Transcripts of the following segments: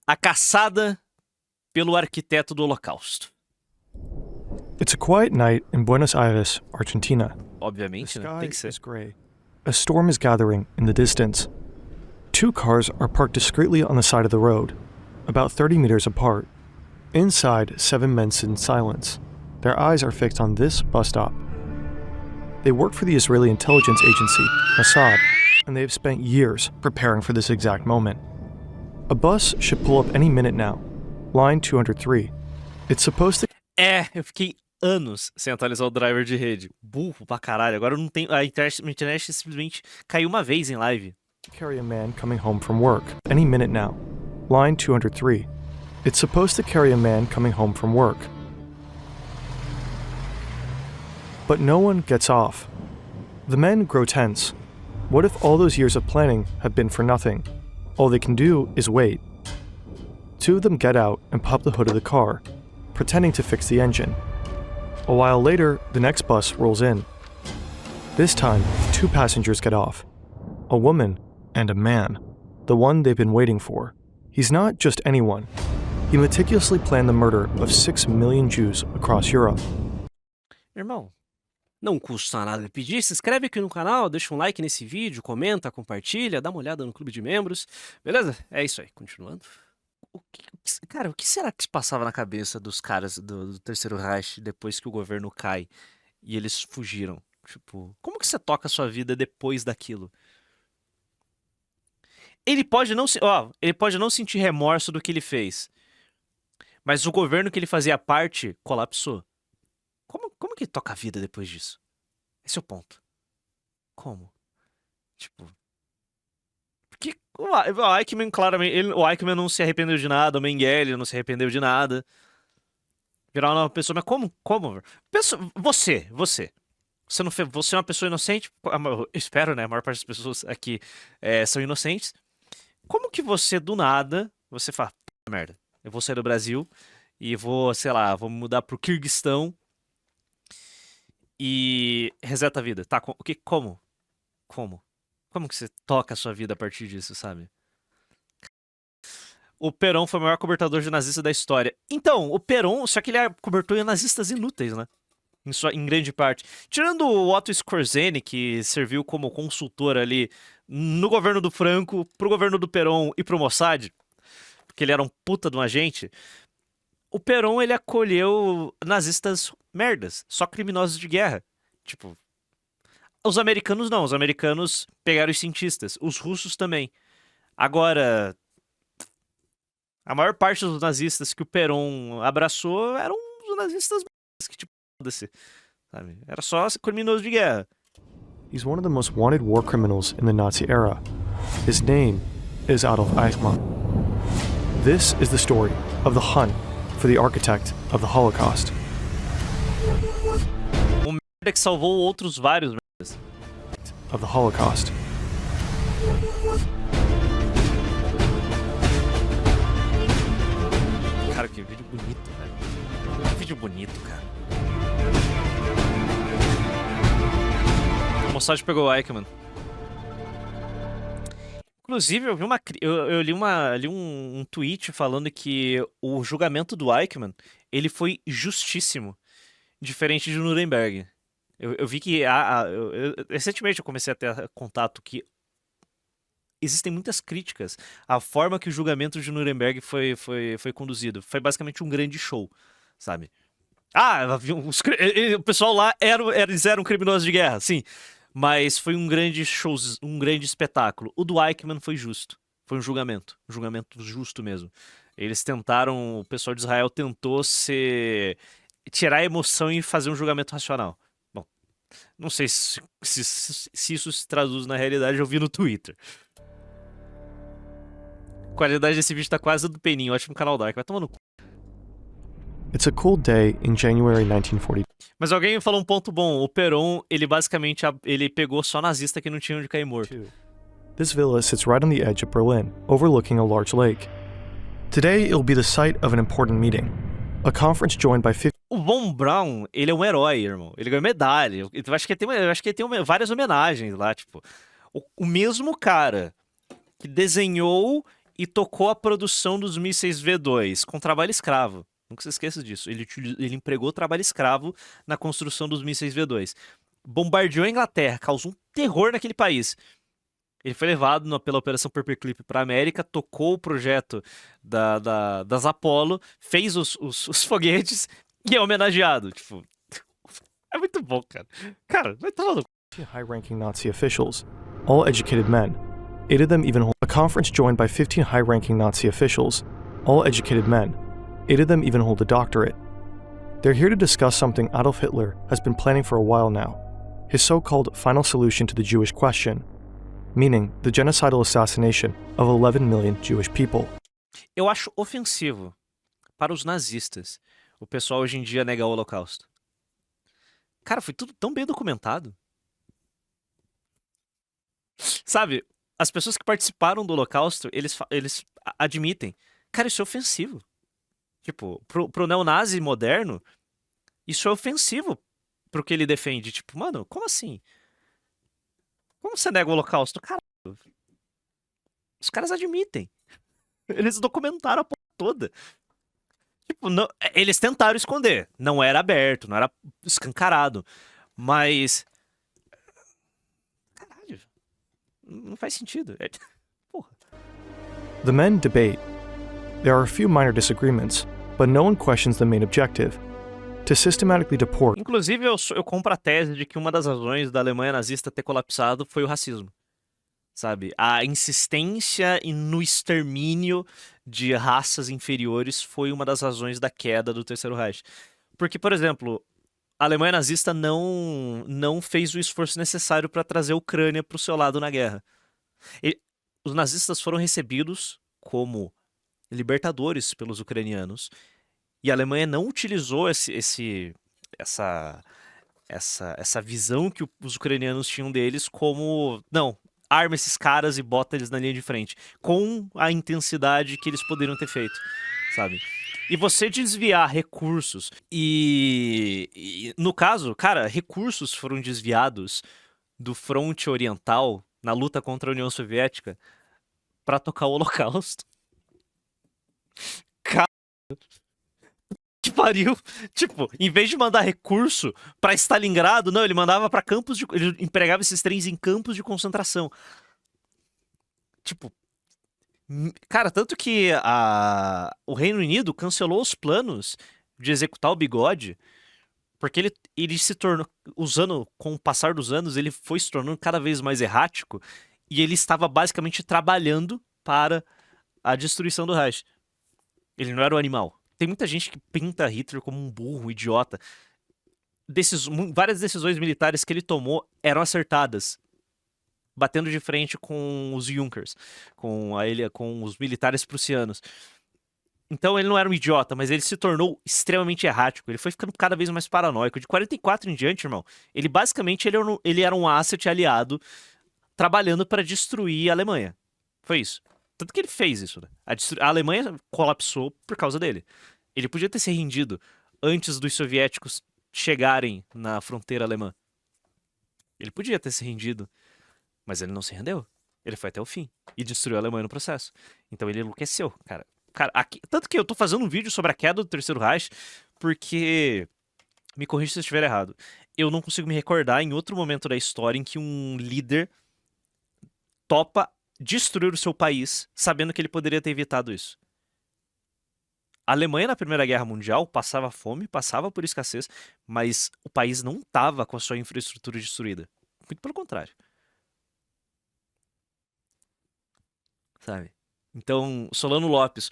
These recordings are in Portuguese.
A caçada pelo arquiteto do Holocausto. It's a quiet night in Buenos Aires, Argentina. The Obviamente, né? Tem que sky ser. is gray. A storm is gathering in the distance. Two cars are parked discreetly on the side of the road, about 30 meters apart. Inside, 7 men sit in silence. Their eyes are fixed on this bus stop. They work for the Israeli intelligence agency, Mossad, and they have spent years preparing for this exact moment. A bus should pull up any minute now. Line 203. It's supposed to Eu fiquei anos sem atualizar o driver de rede. Burro pra caralho. Agora eu não tenho. A internet simplesmente caiu uma vez em live. carry a man coming home from work any minute now. Line 203. It's supposed to carry a man coming home from work. But no one gets off. The men grow tense. What if all those years of planning have been for nothing? All they can do is wait. Two of them get out and pop the hood of the car, pretending to fix the engine. A while later, the next bus rolls in. This time, 2 passengers get off. A woman and a man. The one they've been waiting for. He's not just anyone. He meticulously planned the murder of 6 million Jews across Europe. Irmão, não custa nada pedir. Se inscreve aqui no canal, deixa um like nesse vídeo, comenta, compartilha, dá uma olhada no clube de membros. Beleza? É isso aí. Continuando. Cara, o que será que se passava na cabeça dos caras do Terceiro Reich depois que o governo cai e eles fugiram? Tipo, como que você toca a sua vida depois daquilo? Ele pode não sentir remorso do que ele fez, mas o governo que ele fazia parte colapsou. Como que toca a vida depois disso? Esse é o ponto. Como? Tipo, porque o Eichmann, claramente, o Eichmann não se arrependeu de nada, o Mengele não se arrependeu de nada. Virar uma nova pessoa, mas como? Você não fez, você é uma pessoa inocente? Eu espero, né? A maior parte das pessoas aqui são inocentes. Como que você, do nada, você fala, merda, eu vou sair do Brasil e vou, sei lá, vou mudar pro Kirguistão e reseta a vida. Tá, como? Como que você toca a sua vida a partir disso, sabe? O Perón foi o maior cobertador de nazistas da história. Então, o Perón, só que ele cobertou nazistas inúteis, né? Em grande parte. Tirando o Otto Skorzeny, que serviu como consultor ali no governo do Franco, pro governo do Perón e pro Mossad, porque ele era um puta de um agente, o Perón, ele acolheu nazistas merdas, só criminosos de guerra. Tipo, os americanos não, os americanos pegaram os cientistas, os russos também. Agora, a maior parte dos nazistas que o Perón abraçou eram os nazistas que, tipo, foda-se, sabe? Era só criminoso de guerra. He's one of the most wanted war criminals in the Nazi era. His name is Adolf Eichmann. This is the story of the hunt for the architect of the Holocaust. Um merda que salvou outros vários merdas. Of the Holocaust. Cara, que vídeo bonito, velho. Que vídeo bonito, cara. O Mossad pegou o Eichmann. Inclusive, eu li um tweet falando que o julgamento do Eichmann, ele foi justíssimo, diferente de Nuremberg. Eu vi que recentemente eu comecei a ter contato que existem muitas críticas à forma que o julgamento de Nuremberg foi conduzido. Foi basicamente um grande show, sabe? O pessoal lá eles eram criminosos de guerra, sim. Mas foi um grande show, um grande espetáculo. O do Eichmann foi justo. Foi um julgamento justo mesmo. Eles tentaram, o pessoal de Israel tentou tirar a emoção e fazer um julgamento racional. Bom, não sei se isso se traduz na realidade, eu vi no Twitter. A qualidade desse vídeo tá quase do peninho, ótimo canal Dark, vai tomar no cu. It's a cold day in January 1940. Mas alguém falou um ponto bom. O Perón, ele basicamente ele pegou só nazista que não tinha onde cair morto. This villa sits right on the edge of Berlin, overlooking a large lake. Today, it'll be the site of an important meeting. A conference joined by 50... O Von Braun, ele é um herói, irmão. Ele ganhou medalha. Eu acho que ele tem várias homenagens lá, tipo. O mesmo cara que desenhou e tocou a produção dos mísseis V2 com trabalho escravo. Nunca se esqueça disso. Ele empregou trabalho escravo na construção dos mísseis V2. Bombardeou a Inglaterra, causou um terror naquele país. Ele foi levado pela Operação Paperclip para a América, tocou o projeto das Apollo, fez os foguetes e é homenageado. Tipo, é muito bom, cara. Cara, vai tomar no... High-ranking Nazi officials, all educated men. 8 of them even hold a conference joined by 15 high-ranking Nazi officials, all educated men. 8 of them even hold a doctorate. They're here to discuss something Adolf Hitler has been planning for a while now, his so-called final solution to the Jewish question, meaning the genocidal assassination of 11 million Jewish people. Eu acho ofensivo para os nazistas o pessoal hoje em dia negar o Holocausto. Cara, foi tudo tão bem documentado. Sabe, as pessoas que participaram do Holocausto, eles admitem. Cara, isso é ofensivo. Tipo, pro neonazi moderno, isso é ofensivo pro que ele defende. Tipo, mano, como assim? Como você nega o Holocausto? Caralho. Os caras admitem. Eles documentaram a porra toda. Tipo, não, eles tentaram esconder. Não era aberto, não era escancarado. Mas... Caralho. Não faz sentido. Porra. The men debate. There are a few minor disagreements, but no one questions the main objective: to systematically deport. Inclusive, eu compro a tese de que uma das razões da Alemanha nazista ter colapsado foi o racismo. Sabe? A insistência no extermínio de raças inferiores foi uma das razões da queda do Terceiro Reich. Porque, por exemplo, a Alemanha nazista não fez o esforço necessário para trazer a Ucrânia para o seu lado na guerra. Os nazistas foram recebidos como libertadores pelos ucranianos e a Alemanha não utilizou essa visão que os ucranianos tinham deles como, não, arma esses caras e bota eles na linha de frente, com a intensidade que eles poderiam ter feito, sabe? E você desviar recursos e no caso, cara, recursos foram desviados do fronte oriental na luta contra a União Soviética pra tocar o Holocausto. Cara, que pariu. Tipo, em vez de mandar recurso pra Stalingrado, não, ele mandava pra campos de... Ele empregava esses trens em campos de concentração. Tipo... Cara, tanto que o Reino Unido cancelou os planos de executar o Bigode, porque ele se tornou... Com o passar dos anos, ele foi se tornando cada vez mais errático, e ele estava basicamente trabalhando para a destruição do Reich. Ele não era um animal. Tem muita gente que pinta Hitler como um burro, um idiota. Várias decisões militares que ele tomou eram acertadas, batendo de frente com os Junkers, com os militares prussianos. Então ele não era um idiota, mas ele se tornou extremamente errático. Ele foi ficando cada vez mais paranoico. De 44 em diante, irmão, ele basicamente ele era um asset aliado trabalhando para destruir a Alemanha. Foi isso. Tanto que ele fez isso, né? A Alemanha colapsou por causa dele. Ele podia ter se rendido antes dos soviéticos chegarem na fronteira alemã. Ele podia ter se rendido, mas ele não se rendeu. Ele foi até o fim e destruiu a Alemanha no processo. Então ele enlouqueceu, cara. Tanto que eu tô fazendo um vídeo sobre a queda do Terceiro Reich, porque... Me corrija se eu estiver errado. Eu não consigo me recordar em outro momento da história em que um líder topa destruir o seu país, sabendo que ele poderia ter evitado isso. A Alemanha, na Primeira Guerra Mundial, passava fome, passava por escassez, mas o país não estava com a sua infraestrutura destruída. Muito pelo contrário. Sabe? Então, Solano Lopes.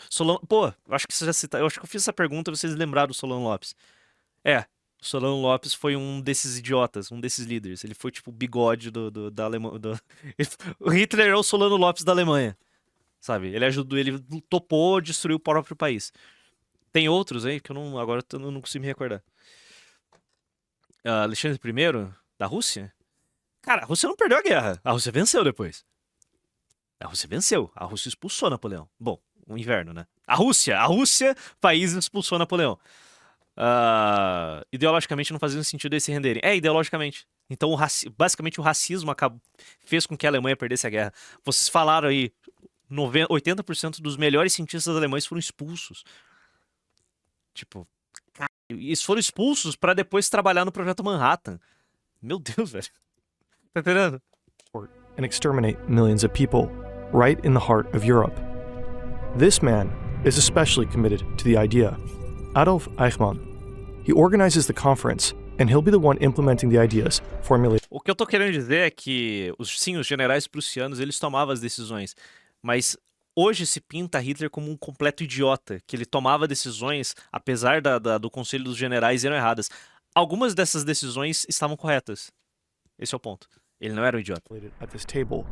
Pô, eu acho que você já cita... Eu acho que eu fiz essa pergunta e vocês lembraram do Solano Lopes. O Solano Lopes foi um desses idiotas, um desses líderes. Ele foi tipo o bigode da Alemanha. O Hitler é o Solano Lopes da Alemanha. Sabe? Ele ajudou, ele topou destruir o próprio país. Tem outros aí que agora eu não consigo me recordar. Alexandre I, da Rússia? Cara, a Rússia não perdeu a guerra. A Rússia venceu depois. A Rússia venceu. A Rússia expulsou Napoleão. Bom, o inverno, né? A Rússia, país, expulsou Napoleão. Ideologicamente não fazia sentido eles se renderem. Ideologicamente. Então, basicamente, o racismo fez com que a Alemanha perdesse a guerra. Vocês falaram aí, 80% dos melhores cientistas alemães foram expulsos. Tipo, eles foram expulsos pra depois trabalhar no Projeto Manhattan. Meu Deus, velho. Tá entendendo? And exterminate millions of people, right in the heart of Europe. This man is especially committed to the idea. Adolf Eichmann. He organizes the conference, and he'll be the one implementing the ideas formulated. O que eu tô querendo dizer é que, sim, os generais prussianos, eles tomavam as decisões, mas hoje se pinta Hitler como um completo idiota, que ele tomava decisões, apesar do conselho dos generais, eram erradas. Algumas dessas decisões estavam corretas. Esse é o ponto. Ele não era um idiota. At this table.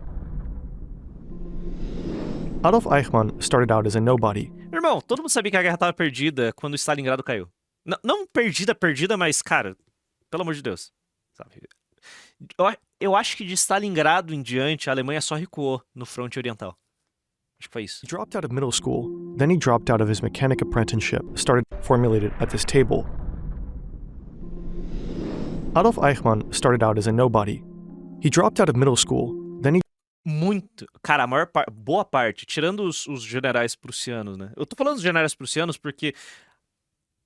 Adolf Eichmann started out as a nobody. Meu irmão, todo mundo sabia que a guerra tava perdida quando o Stalingrado caiu. Não perdida, mas, cara, pelo amor de Deus. Sabe? Eu acho que de Stalingrado em diante, a Alemanha só recuou no fronte oriental. Acho que foi isso. He dropped out of middle school, then he dropped out of his mechanic apprenticeship, started formulated at this table. Adolf Eichmann started out as a nobody. He dropped out of middle school, then he Muito. Cara, boa parte, tirando os generais prussianos, né? Eu tô falando dos generais prussianos porque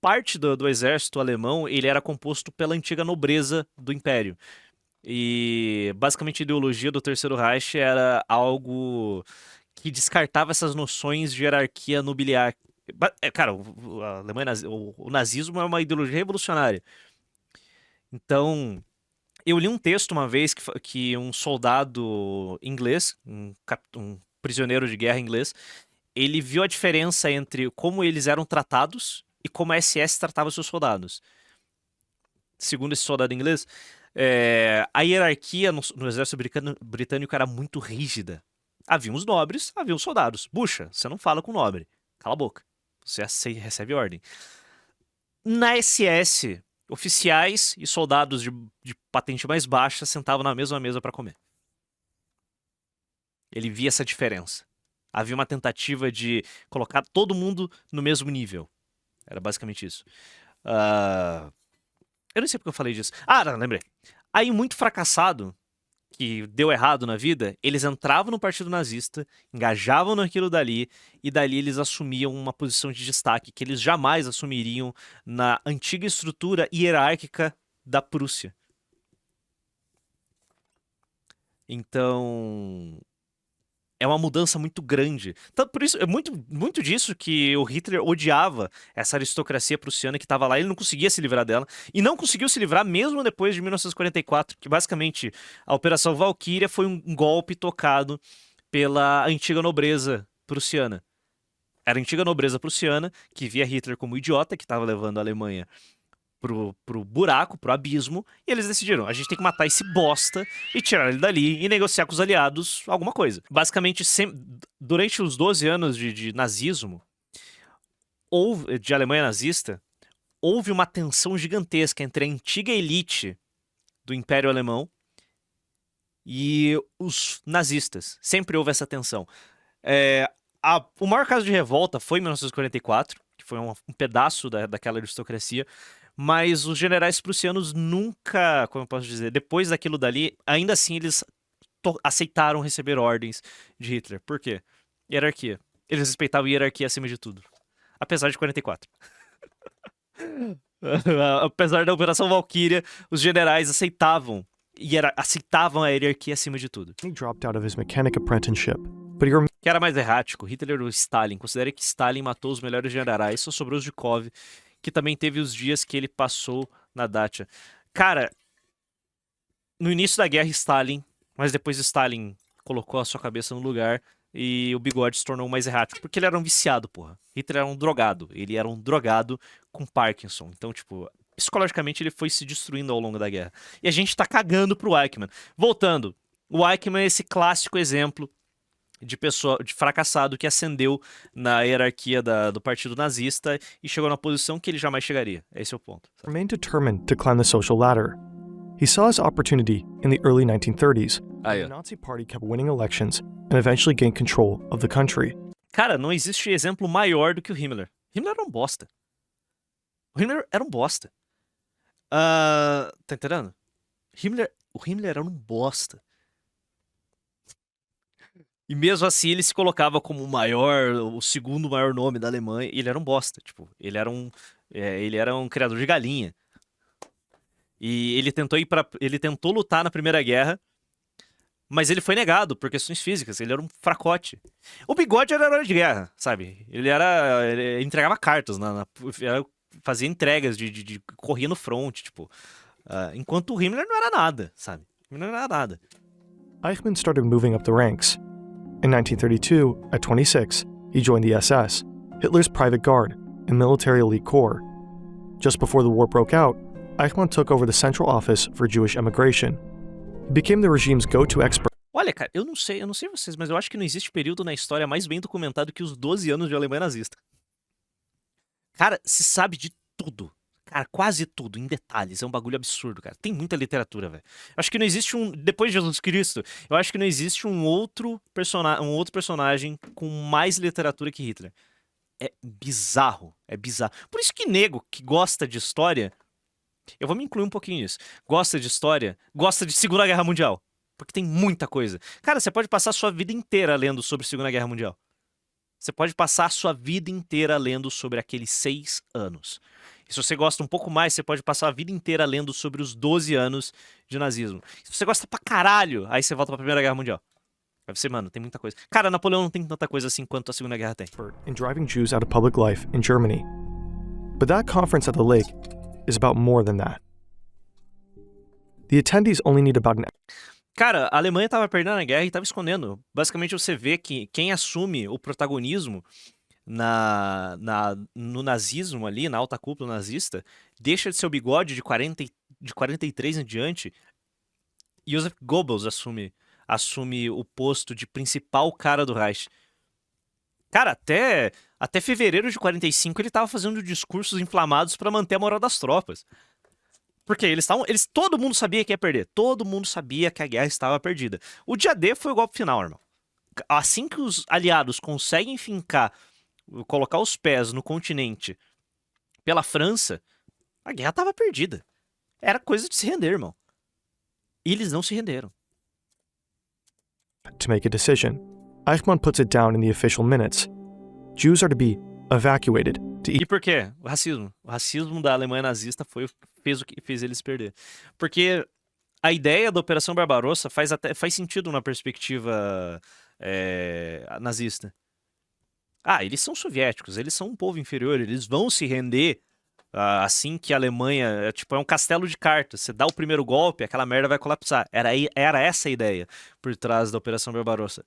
parte do exército alemão, ele era composto pela antiga nobreza do império. E basicamente a ideologia do Terceiro Reich era algo que descartava essas noções de hierarquia nobiliar. Cara, a Alemanha, o nazismo é uma ideologia revolucionária. Então, eu li um texto uma vez que um soldado inglês, um prisioneiro de guerra inglês, ele viu a diferença entre como eles eram tratados e como a SS tratava seus soldados. Segundo esse soldado inglês, a hierarquia no exército britânico era muito rígida. Havia os nobres, havia os soldados. Bucha, você não fala com o nobre. Cala a boca. Você recebe ordem. Na SS, oficiais e soldados de patente mais baixa sentavam na mesma mesa para comer. Ele via essa diferença. Havia uma tentativa de colocar todo mundo no mesmo nível. Era basicamente isso. Eu não sei porque eu falei disso. Não, lembrei. Aí, muito fracassado, que deu errado na vida, eles entravam no partido nazista, engajavam naquilo dali, e dali eles assumiam uma posição de destaque que eles jamais assumiriam na antiga estrutura hierárquica da Prússia. Então, é uma mudança muito grande. Então, por isso, é muito disso que o Hitler odiava essa aristocracia prussiana que estava lá. Ele não conseguia se livrar dela. E não conseguiu se livrar mesmo depois de 1944, que basicamente a Operação Valkyria foi um golpe tocado pela antiga nobreza prussiana. Era a antiga nobreza prussiana que via Hitler como idiota, que estava levando a Alemanha pro buraco, pro abismo, e eles decidiram, a gente tem que matar esse bosta e tirar ele dali e negociar com os aliados alguma coisa. Basicamente, durante os 12 anos de nazismo, de Alemanha nazista, houve uma tensão gigantesca entre a antiga elite do Império Alemão e os nazistas. Sempre houve essa tensão. O maior caso de revolta foi em 1944, que foi um pedaço daquela aristocracia, mas os generais prussianos nunca, como eu posso dizer, depois daquilo dali, ainda assim eles aceitaram receber ordens de Hitler. Por quê? Hierarquia. Eles respeitavam a hierarquia acima de tudo. Apesar de 44. Apesar da Operação Valkyria, os generais aceitavam a hierarquia acima de tudo. he dropped out of his mechanic apprenticeship, Que era mais errático, Hitler ou Stalin. Considere que Stalin matou os melhores generais, só sobrou os Zhukov, que também teve os dias que ele passou na Dacha. Cara, no início da guerra, Stalin, mas depois Stalin colocou a sua cabeça no lugar e o bigode se tornou mais errático, porque ele era um viciado, porra. Hitler era um drogado. Ele era um drogado com Parkinson. Então, tipo, psicologicamente ele foi se destruindo ao longo da guerra. E a gente tá cagando pro Eichmann. Voltando, o Eichmann é esse clássico exemplo de fracassado que ascendeu na hierarquia do partido nazista e chegou na posição que ele jamais chegaria. Esse é o ponto. remained determined to climb the social ladder. He saw his opportunity in the early 1930s. The Nazi Party kept winning elections and eventually gained control of the country. Cara, não existe exemplo maior do que o Himmler. Himmler era um bosta. O Himmler era um bosta. Tá entendendo? O Himmler era um bosta. E mesmo assim ele se colocava como o segundo maior nome da Alemanha, e ele era um bosta, tipo, ele era um criador de galinha. E ele tentou lutar na Primeira Guerra, mas ele foi negado por questões físicas, ele era um fracote. O Bigode era herói de guerra, sabe? Ele entregava cartas, fazia entregas corria no front, tipo. Enquanto o Himmler não era nada, sabe? Himmler não era nada. Eichmann started moving up the ranks. In 1932, at 26, he joined the SS, Hitler's private guard and military elite corps. Just before the war broke out, Eichmann took over the Central Office for Jewish Immigration. He became the regime's go-to expert. Olha, cara, eu não sei vocês, mas eu acho que não existe período na história mais bem documentado que os 12 anos de Alemanha nazista. Cara, se sabe de tudo. Cara, quase tudo, em detalhes. É um bagulho absurdo, cara. Tem muita literatura, velho. Acho que não existe depois de Jesus Cristo, eu acho que não existe um outro personagem com mais literatura que Hitler. É bizarro, é bizarro. Por isso que nego que gosta de história, eu vou me incluir um pouquinho nisso, gosta de história, gosta de Segunda Guerra Mundial. Porque tem muita coisa. Cara, você pode passar a sua vida inteira lendo sobre Segunda Guerra Mundial. Você pode passar a sua vida inteira lendo sobre aqueles 6 anos. E se você gosta um pouco mais, você pode passar a vida inteira lendo sobre os 12 anos de nazismo. Se você gosta pra caralho, aí você volta pra Primeira Guerra Mundial. Aí você, mano, tem muita coisa. Cara, Napoleão não tem tanta coisa assim quanto a Segunda Guerra tem. In driving Jews out of public life in Germany. But that conference at the lake is about more than that. The attendees only need about an... Cara, a Alemanha tava perdendo a guerra e tava escondendo. Basicamente você vê que quem assume o protagonismo no nazismo ali, na alta cúpula nazista, deixa de ser o Bigode de 43 em diante. Joseph Goebbels assume o posto de principal cara do Reich. Cara, até fevereiro de 45 ele tava fazendo discursos inflamados pra manter a moral das tropas. Porque todo mundo sabia que ia perder. Todo mundo sabia que a guerra estava perdida. O dia D foi o golpe final, irmão. Assim que os aliados conseguem colocar os pés no continente pela França, a guerra estava perdida. Era coisa de se render, irmão. E eles não se renderam. To make a decision, Eichmann puts it down in the official minutes. Jews are to be evacuated to... E por quê? O racismo. O racismo da Alemanha nazista fez o que fez eles perder. Porque a ideia da Operação Barbarossa faz sentido na perspectiva nazista. Eles são soviéticos, eles são um povo inferior, eles vão se render assim que a Alemanha é um castelo de cartas. Você dá o primeiro golpe, aquela merda vai colapsar. Era essa a ideia por trás da Operação Barbarossa.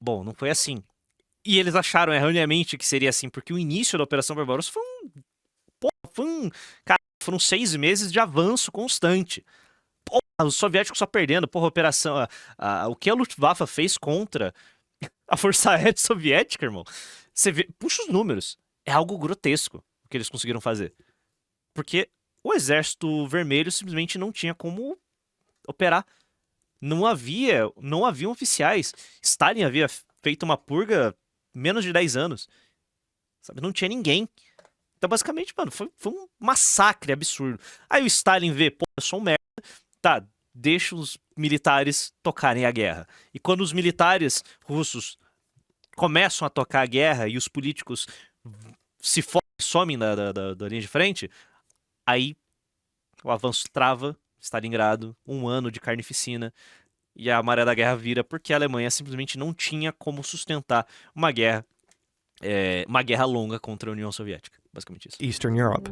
Bom, não foi assim. E eles acharam erroneamente que seria assim, porque o início da Operação Barbarossa foram 6 meses de avanço constante. Os soviéticos só perdendo. O que a Luftwaffe fez contra a Força Aérea Soviética, irmão. Você vê, puxa os números. É algo grotesco o que eles conseguiram fazer. Porque o Exército Vermelho simplesmente não tinha como operar. Não haviam oficiais. Stalin havia feito uma purga menos de 10 anos. Sabe? Não tinha ninguém. Então, basicamente, mano, foi um massacre absurdo. Aí o Stalin vê, eu sou um merda. Tá, deixa os militares tocarem a guerra. E quando os militares russos começam a tocar a guerra e os políticos somem da linha de frente, aí o avanço trava, Stalingrado, 1 ano de carnificina, e a maré da guerra vira porque a Alemanha simplesmente não tinha como sustentar uma guerra longa contra a União Soviética. Basicamente isso. Eastern Europe.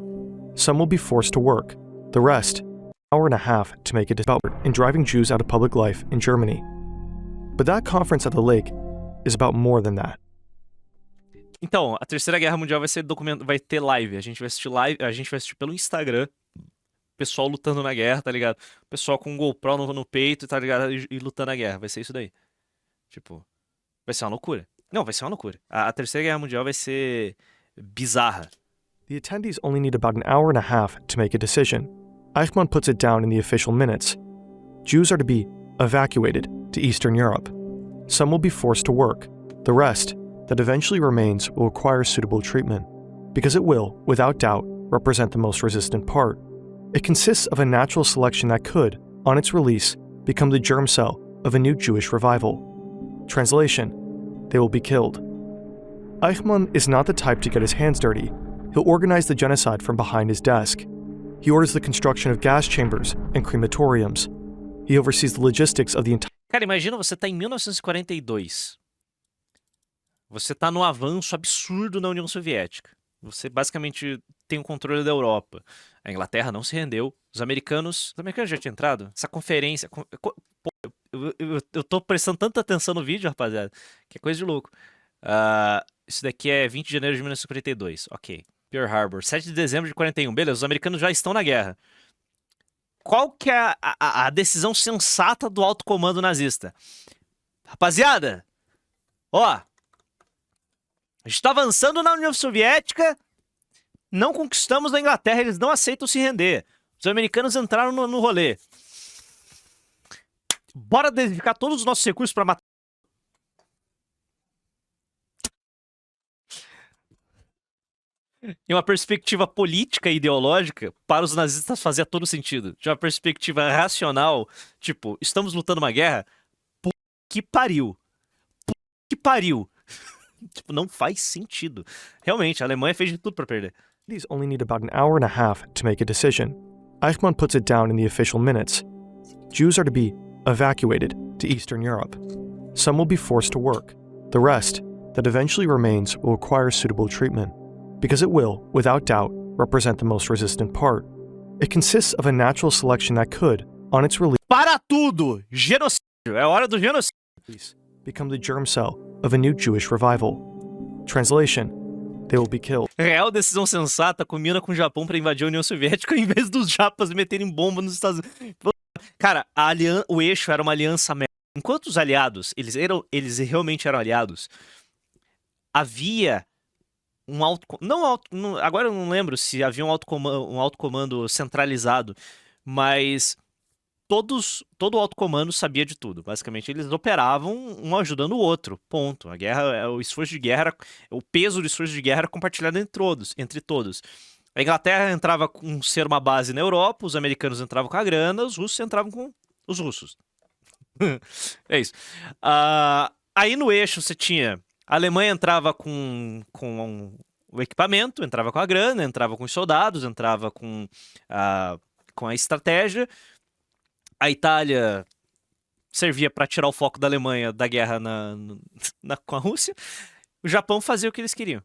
Some will be forced to work. The rest, an hour and a half to make a decision in driving Jews out of public life in Germany. But that conference at the lake is about more than that. Então, a Terceira Guerra Mundial vai ter live. A gente vai assistir pelo Instagram. Pessoal lutando na guerra, tá ligado? Pessoal com um GoPro no peito, tá ligado? E lutando na guerra. Vai ser isso daí. Tipo, vai ser uma loucura. Não, vai ser uma loucura. A Terceira Guerra Mundial vai ser bizarra. The attendees only need about an hour and a half to make a decision. Eichmann puts it down in the official minutes. Jews are to be evacuated to Eastern Europe. Some will be forced to work. The rest, that eventually remains, will require suitable treatment, because it will, without doubt, represent the most resistant part. It consists of a natural selection that could, on its release, become the germ cell of a new Jewish revival. Translation: they will be killed. Eichmann is not the type to get his hands dirty. He'll organize the genocide from behind his desk. He orders the construction of gas chambers and crematoriums. He oversees the logistics of the entire... Cara, imagina você tá em 1942. Você tá no avanço absurdo na União Soviética. Você basicamente tem o controle da Europa. A Inglaterra não se rendeu. Os americanos já tinham entrado. Essa conferência... Pô, eu tô prestando tanta atenção no vídeo, rapaziada, que é coisa de louco. Isso daqui é 20 de janeiro de 1942. Ok. Pearl Harbor. 7 de dezembro de 41. Beleza, os americanos já estão na guerra. Qual que é a decisão sensata do alto comando nazista? Rapaziada, ó, a gente tá avançando na União Soviética, não conquistamos a Inglaterra, eles não aceitam se render. Os americanos entraram no rolê. Bora dedicar todos os nossos recursos pra matar. Em uma perspectiva política e ideológica, para os nazistas fazia todo sentido. De uma perspectiva racional, tipo, estamos lutando uma guerra? Puta que pariu. Puta que pariu. Tipo, não faz sentido. Realmente, a Alemanha fez de tudo para perder. These only need about an hour and a half to make a decision. Eichmann puts it down in the official minutes. Jews are to be evacuated to Eastern Europe. Some will be forced to work. The rest, that eventually remains, will require suitable treatment, because it will, without doubt, represent the most resistant part. It consists of a natural selection that could, on its release, Para tudo! Genocídio! É hora do genocídio! become the germ cell of a new Jewish revival. Translation: they will be killed. Real decisão sensata combina com o Japão pra invadir a União Soviética em vez dos japas meterem bomba nos Estados Unidos. Cara, o eixo era uma aliança merda. Enquanto os aliados, eles realmente eram aliados, havia um agora eu não lembro se havia um alto comando centralizado, mas todo o alto comando sabia de tudo. Basicamente, eles operavam um ajudando o outro. Ponto. A guerra, o esforço de guerra, o peso do esforço de guerra era compartilhado entre todos. A Inglaterra entrava com ser uma base na Europa, os americanos entravam com a grana, os russos entravam com os russos. É isso. Aí no eixo você tinha... A Alemanha entrava com o equipamento, entrava com a grana, entrava com os soldados, entrava com a estratégia. A Itália servia para tirar o foco da Alemanha da guerra com a Rússia. O Japão fazia o que eles queriam.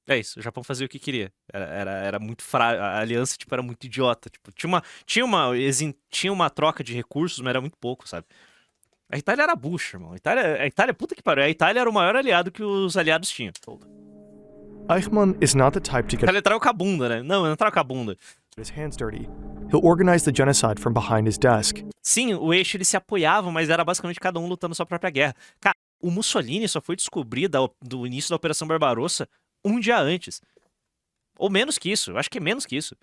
É isso, o Japão fazia o que queria. Era muito fraco, a aliança tipo, era muito idiota. Tipo, tinha uma troca de recursos, mas era muito pouco, sabe? A Itália era bucha, irmão. A Itália, puta que pariu. A Itália era o maior aliado que os aliados tinham. Eichmann is not the type to A get Itália entrava com a bunda, né? Não entrava com a bunda. his hands dirty. He'll organize the genocide from behind his desk. Sim, o eixo eles se apoiavam, mas era basicamente cada um lutando sua própria guerra. Cara, o Mussolini só foi descobrir do início da Operação Barbarossa um dia antes. Ou menos que isso, eu acho que é menos que isso.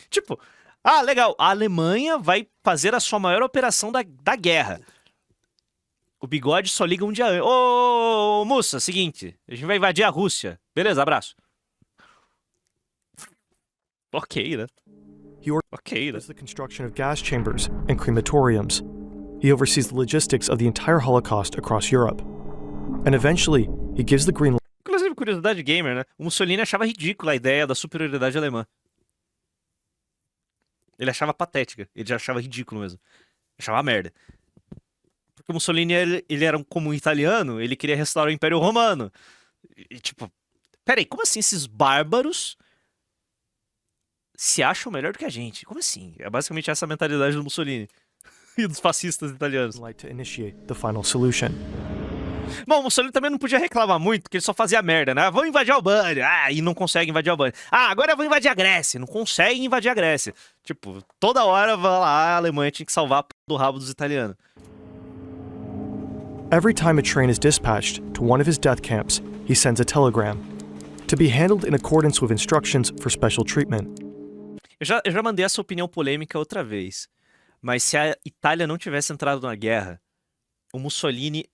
Tipo, legal, a Alemanha vai fazer a sua maior operação da guerra. O Bigode só liga um dia antes. Ô, moça, seguinte, a gente vai invadir a Rússia. Beleza, abraço. Ok, né? Ok, né? The construction of gas chambers and crematoriums. He oversees the logistics of the entire Holocaust across Europe. And eventually, he gives the green Inclusive, curiosidade gamer, né? O Mussolini achava ridícula a ideia da superioridade alemã. Ele achava patética. Ele já achava ridículo mesmo. Achava uma merda. Porque o Mussolini, ele era como um italiano, ele queria restaurar o Império Romano. E tipo, peraí, como assim esses bárbaros se acham melhor do que a gente? Como assim? É basicamente essa a mentalidade do Mussolini e dos fascistas italianos. light to initiate the final solution. Bom, o Mussolini também não podia reclamar muito, porque ele só fazia merda, né? Vamos invadir a Albânia. E não consegue invadir a Albânia. Agora eu vou invadir a Grécia. Não consegue invadir a Grécia. Tipo, toda hora vai lá, a Alemanha tinha que salvar a p do rabo dos italianos. Every time a train is dispatched to one of his death camps, he sends a telegram to be handled in accordance with instructions for special treatment. Eu já mandei essa opinião polêmica outra vez. Mas se a Itália não tivesse entrado na guerra, o Mussolini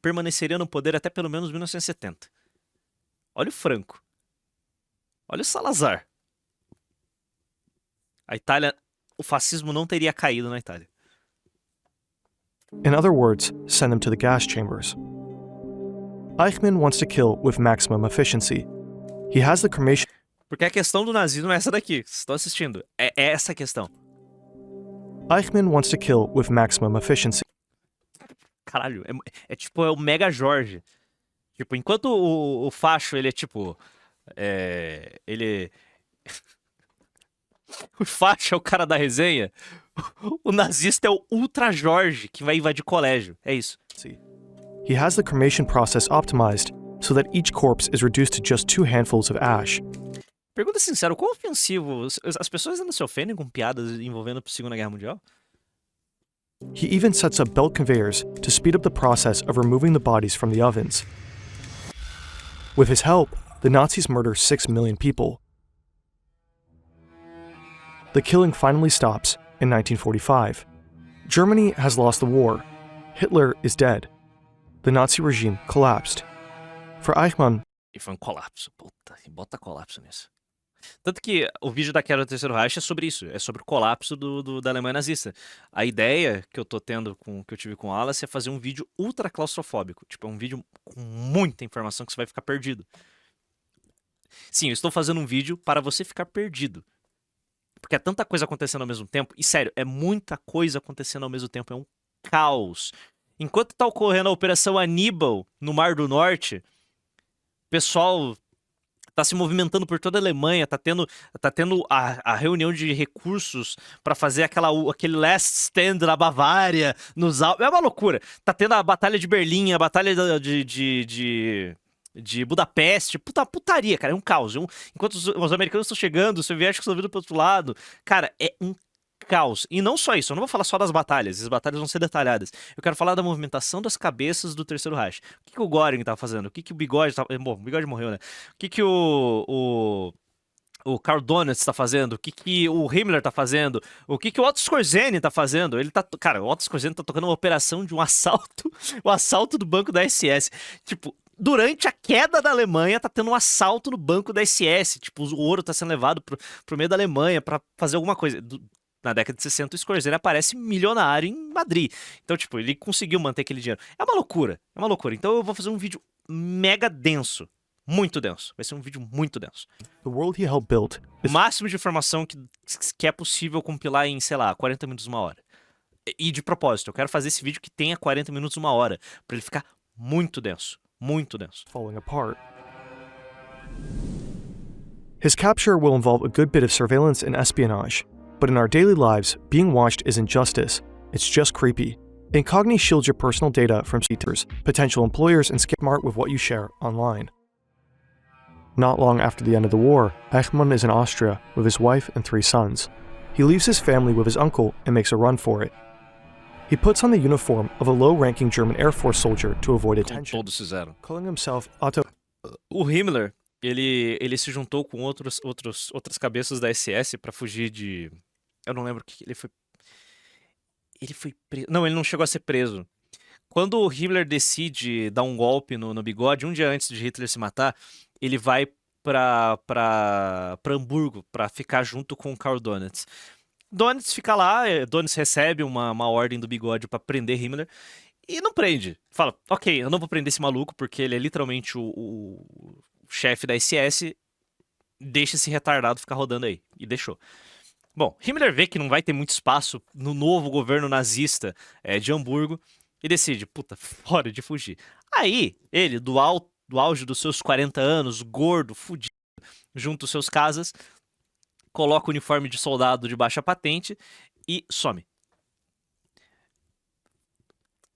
permaneceria no poder até pelo menos 1970. Olha o Franco. Olha o Salazar. A Itália, o fascismo não teria caído na Itália. In other words, send them to the gas chambers. Eichmann wants to kill with maximum efficiency. He has the cremation. Porque a questão do nazismo é essa daqui, vocês estão assistindo. É essa a questão. Eichmann wants to kill with maximum efficiency. Caralho, tipo, é o Mega Jorge. Tipo, enquanto o facho, ele é tipo... ele... O facho é o cara da resenha. O nazista é o Ultra Jorge, que vai invadir colégio. É isso. He has the cremation process optimized so that each corpse is reduced to just 2 handfuls of ash. Pergunta sincera, quão ofensivo... As pessoas ainda se ofendem com piadas envolvendo a Segunda Guerra Mundial? He even sets up belt conveyors to speed up the process of removing the bodies from the ovens. With his help, the Nazis murder 6 million people. The killing finally stops in 1945. Germany has lost the war. Hitler is dead. The Nazi regime collapsed. For Eichmann, E foi um colapso. Puta, bota colapso nisso. Tanto que o vídeo da queda do Terceiro Reich é sobre isso. É sobre o colapso da Alemanha nazista. A ideia que eu tô tendo, que eu tive com o Wallace, é fazer um vídeo ultra claustrofóbico. Tipo, é um vídeo com muita informação que você vai ficar perdido. Sim, eu estou fazendo um vídeo para você ficar perdido. Porque é tanta coisa acontecendo ao mesmo tempo. E sério, é muita coisa acontecendo ao mesmo tempo. É um caos. Enquanto tá ocorrendo a Operação Aníbal no Mar do Norte, o pessoal tá se movimentando por toda a Alemanha, tá tendo a reunião de recursos para fazer aquele last stand na Bavária, nos Alpes. É uma loucura. Tá tendo a Batalha de Berlim, a Batalha de Budapeste. Putaria, cara. É um caos. Enquanto os americanos estão chegando, os soviéticos estão vindo pro outro lado. Cara, é um caos. E não só isso, eu não vou falar só das batalhas, as batalhas vão ser detalhadas. Eu quero falar da movimentação das cabeças do Terceiro Reich. O que o Göring tava fazendo? O que o Bigode tava... Bom, o Bigode morreu, né? O que o Karl Donitz tá fazendo? O que o Himmler tá fazendo? O que o Otto Skorzeny tá fazendo? Cara, o Otto Skorzeny tá tocando uma operação de um assalto, o assalto do banco da SS. Tipo, durante a queda da Alemanha, tá tendo um assalto no banco da SS. Tipo, o ouro tá sendo levado pro meio da Alemanha pra fazer alguma coisa. Na década de 60, o Skorzeny aparece milionário em Madrid. Então, tipo, ele conseguiu manter aquele dinheiro. É uma loucura. Então eu vou fazer um vídeo mega denso. Muito denso. Vai ser um vídeo muito denso. the world he helped build O is máximo de informação que é possível compilar em, sei lá, 40 minutos, 1 hora. E de propósito, eu quero fazer esse vídeo que tenha 40 minutos, 1 hora. Pra ele ficar muito denso. Muito denso. falling apart. His capture will involve a good bit of surveillance and espionage, but in our daily lives, being watched isn't justice, it's just creepy. Incogni shields your personal data from cheaters, potential employers, and smart with what you share online. Not long after the end of the war, Eichmann is in Austria with his wife and 3 sons. He leaves his family with his uncle and makes a run for it. He puts on the uniform of a low-ranking German Air Force soldier to avoid Como attention, todos fizeram. calling himself Otto. O Himmler, ele se juntou com outras cabeças da SS pra fugir de... Eu não lembro o que ele foi... Ele foi preso... Não, ele não chegou a ser preso. Quando o Himmler decide dar um golpe no Bigode, um dia antes de Hitler se matar, ele vai pra Hamburgo pra ficar junto com o Karl Donitz. Donitz fica lá, Donitz recebe uma ordem do Bigode pra prender Himmler e não prende. Fala, ok, eu não vou prender esse maluco porque ele é literalmente o chefe da SS, deixa esse retardado ficar rodando aí. E deixou. Bom, Himmler vê que não vai ter muito espaço no novo governo nazista de Hamburgo e decide, puta, hora de fugir. Aí, ele, do auge dos seus 40 anos, gordo, fudido, junto aos seus casas, coloca o uniforme de soldado de baixa patente e some.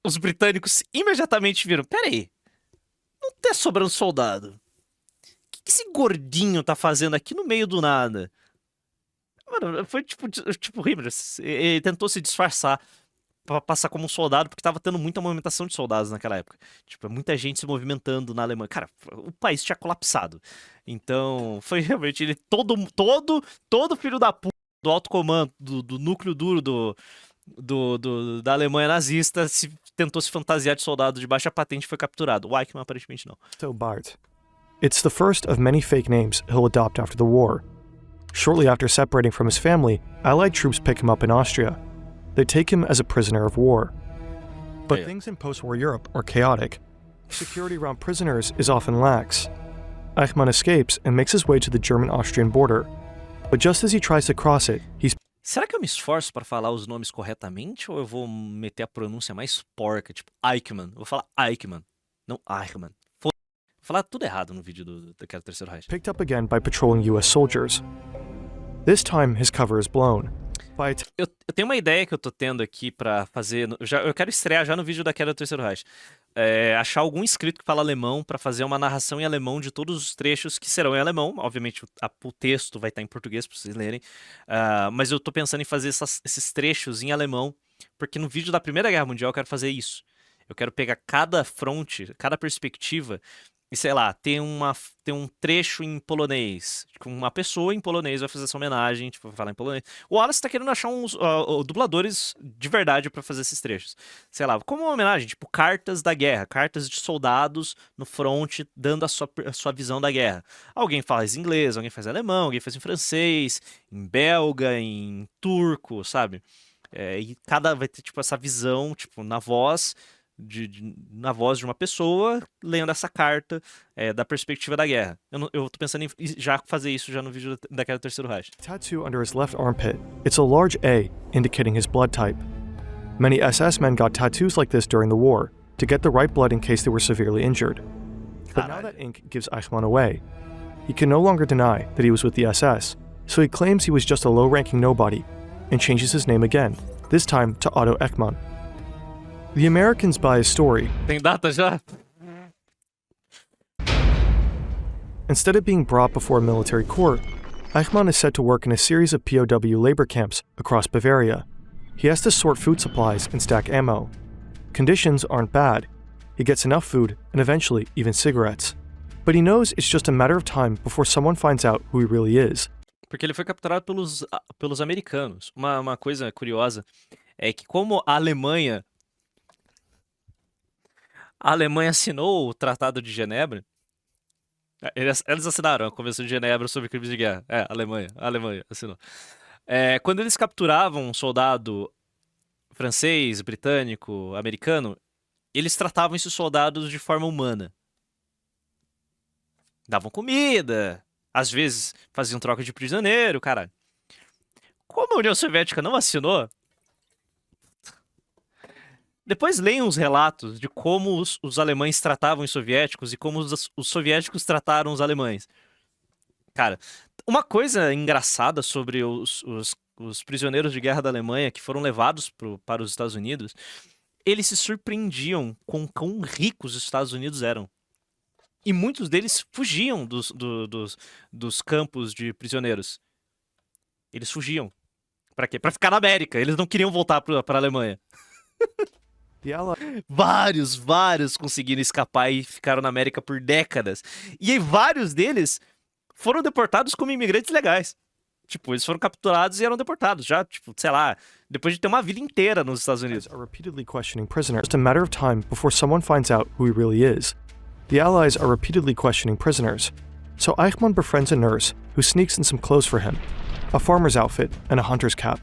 Os britânicos imediatamente viram, peraí, não tá sobrando soldado. O que esse gordinho tá fazendo aqui no meio do nada? Mano, foi tipo Himmler, ele tentou se disfarçar pra passar como um soldado, porque tava tendo muita movimentação de soldados naquela época. Tipo, muita gente se movimentando na Alemanha. Cara, o país tinha colapsado. Então, foi realmente ele, todo filho da puta do alto comando, do núcleo duro da Alemanha nazista, tentou se fantasiar de soldado de baixa patente e foi capturado. O Eichmann aparentemente não. Otto Bart. It's the first of many fake names he'll adopt after the war. Shortly after separating from his family, Allied troops pick him up in Austria. They take him as a prisoner of war. But Yeah. things in post-war Europe are chaotic. Security around prisoners is often lax. Eichmann escapes and makes his way to the German-Austrian border. But just as he tries to cross it, he's Será que eu me esforço pra falar os nomes corretamente ou eu vou meter a pronúncia mais porca, tipo Eichmann? Eu vou falar Eichmann, não Eichmann. Vou falar tudo errado no vídeo da Queda do Terceiro Reich. picked up again by patrolling US soldiers. This time, his cover is blown. By Eu tenho uma ideia que eu tô tendo aqui pra fazer. Eu quero estrear já no vídeo da Queda do Terceiro Reich. Achar algum inscrito que fala alemão pra fazer uma narração em alemão de todos os trechos que serão em alemão. Obviamente, o texto vai estar em português pra vocês lerem. Mas eu tô pensando em fazer esses trechos em alemão, porque no vídeo da Primeira Guerra Mundial eu quero fazer isso. Eu quero pegar cada fronte, cada perspectiva. E sei lá, tem um trecho em polonês. Tipo, uma pessoa em polonês vai fazer essa homenagem, tipo, vai falar em polonês. O Wallace tá querendo achar uns dubladores de verdade pra fazer esses trechos. Sei lá, como uma homenagem, tipo, cartas da guerra, cartas de soldados no front dando a sua visão da guerra. Alguém faz em inglês, alguém faz em alemão, alguém faz em francês, em belga, em turco, sabe? E cada vai ter, tipo, essa visão, tipo, na voz de uma pessoa lendo essa carta da perspectiva da guerra. Eu tô pensando em já fazer isso já no vídeo da Queda do Terceiro Reich. tattoo under his left armpit, it's a large A, indicating his blood type. Many SS men got tattoos like this during the war, to get the right blood in case they were severely injured. But now that ink gives Eichmann away. He can no longer deny that he was with the SS, so he claims he was just a low-ranking nobody, and changes his name again, this time to Otto Eichmann. The Americans buy his story. Tem data já? Instead of being brought before a military court, Eichmann is set to work in a series of POW labor camps across Bavaria. He has to sort food supplies and stack ammo. Conditions aren't bad. He gets enough food and eventually even cigarettes. But he knows it's just a matter of time before someone finds out who he really is. Porque ele foi capturado pelos americanos. Uma coisa curiosa é que como a Alemanha assinou o Tratado de Genebra. Eles assinaram a Convenção de Genebra sobre crimes de guerra. A Alemanha assinou. Quando eles capturavam um soldado francês, britânico, americano, eles tratavam esses soldados de forma humana. Davam comida, às vezes faziam troca de prisioneiro, caralho. Como a União Soviética não assinou, depois leiam os relatos de como os alemães tratavam os soviéticos e como os soviéticos trataram os alemães. Cara, uma coisa engraçada sobre os prisioneiros de guerra da Alemanha que foram levados para os Estados Unidos, eles se surpreendiam com quão ricos os Estados Unidos eram. E muitos deles fugiam dos campos de prisioneiros. Eles fugiam. Pra quê? Pra ficar na América. Eles não queriam voltar pra Alemanha. The Allies Vários conseguiram escapar e ficaram na América por décadas. E aí vários deles foram deportados como imigrantes legais. Tipo, eles foram capturados e eram deportados já, tipo, sei lá, depois de ter uma vida inteira nos Estados Unidos. are repeatedly questioning prisoners. Just a matter of time before someone finds out who he really is. The Allies are repeatedly questioning prisoners. So Eichmann befriends a nurse who sneaks in some clothes for him, a farmer's outfit and a hunter's cap,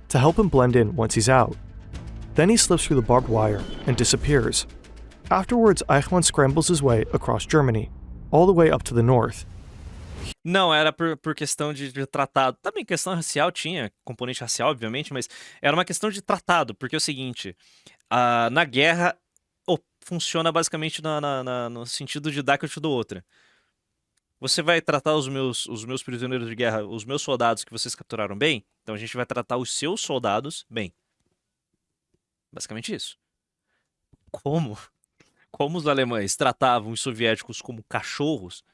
to help him blend in once he's out. Then he slips through the barbed wire and disappears. Afterwards, Eichmann scrambles his way across Germany, all the way up to the north. Não, era por questão de tratado. Também questão racial tinha, componente racial, obviamente, mas era uma questão de tratado, porque é o seguinte, na guerra funciona basicamente no sentido de dar que eu te dou outra. Você vai tratar os meus prisioneiros de guerra, os meus soldados que vocês capturaram bem, então a gente vai tratar os seus soldados bem. Basicamente isso. Como os alemães tratavam os soviéticos como cachorros,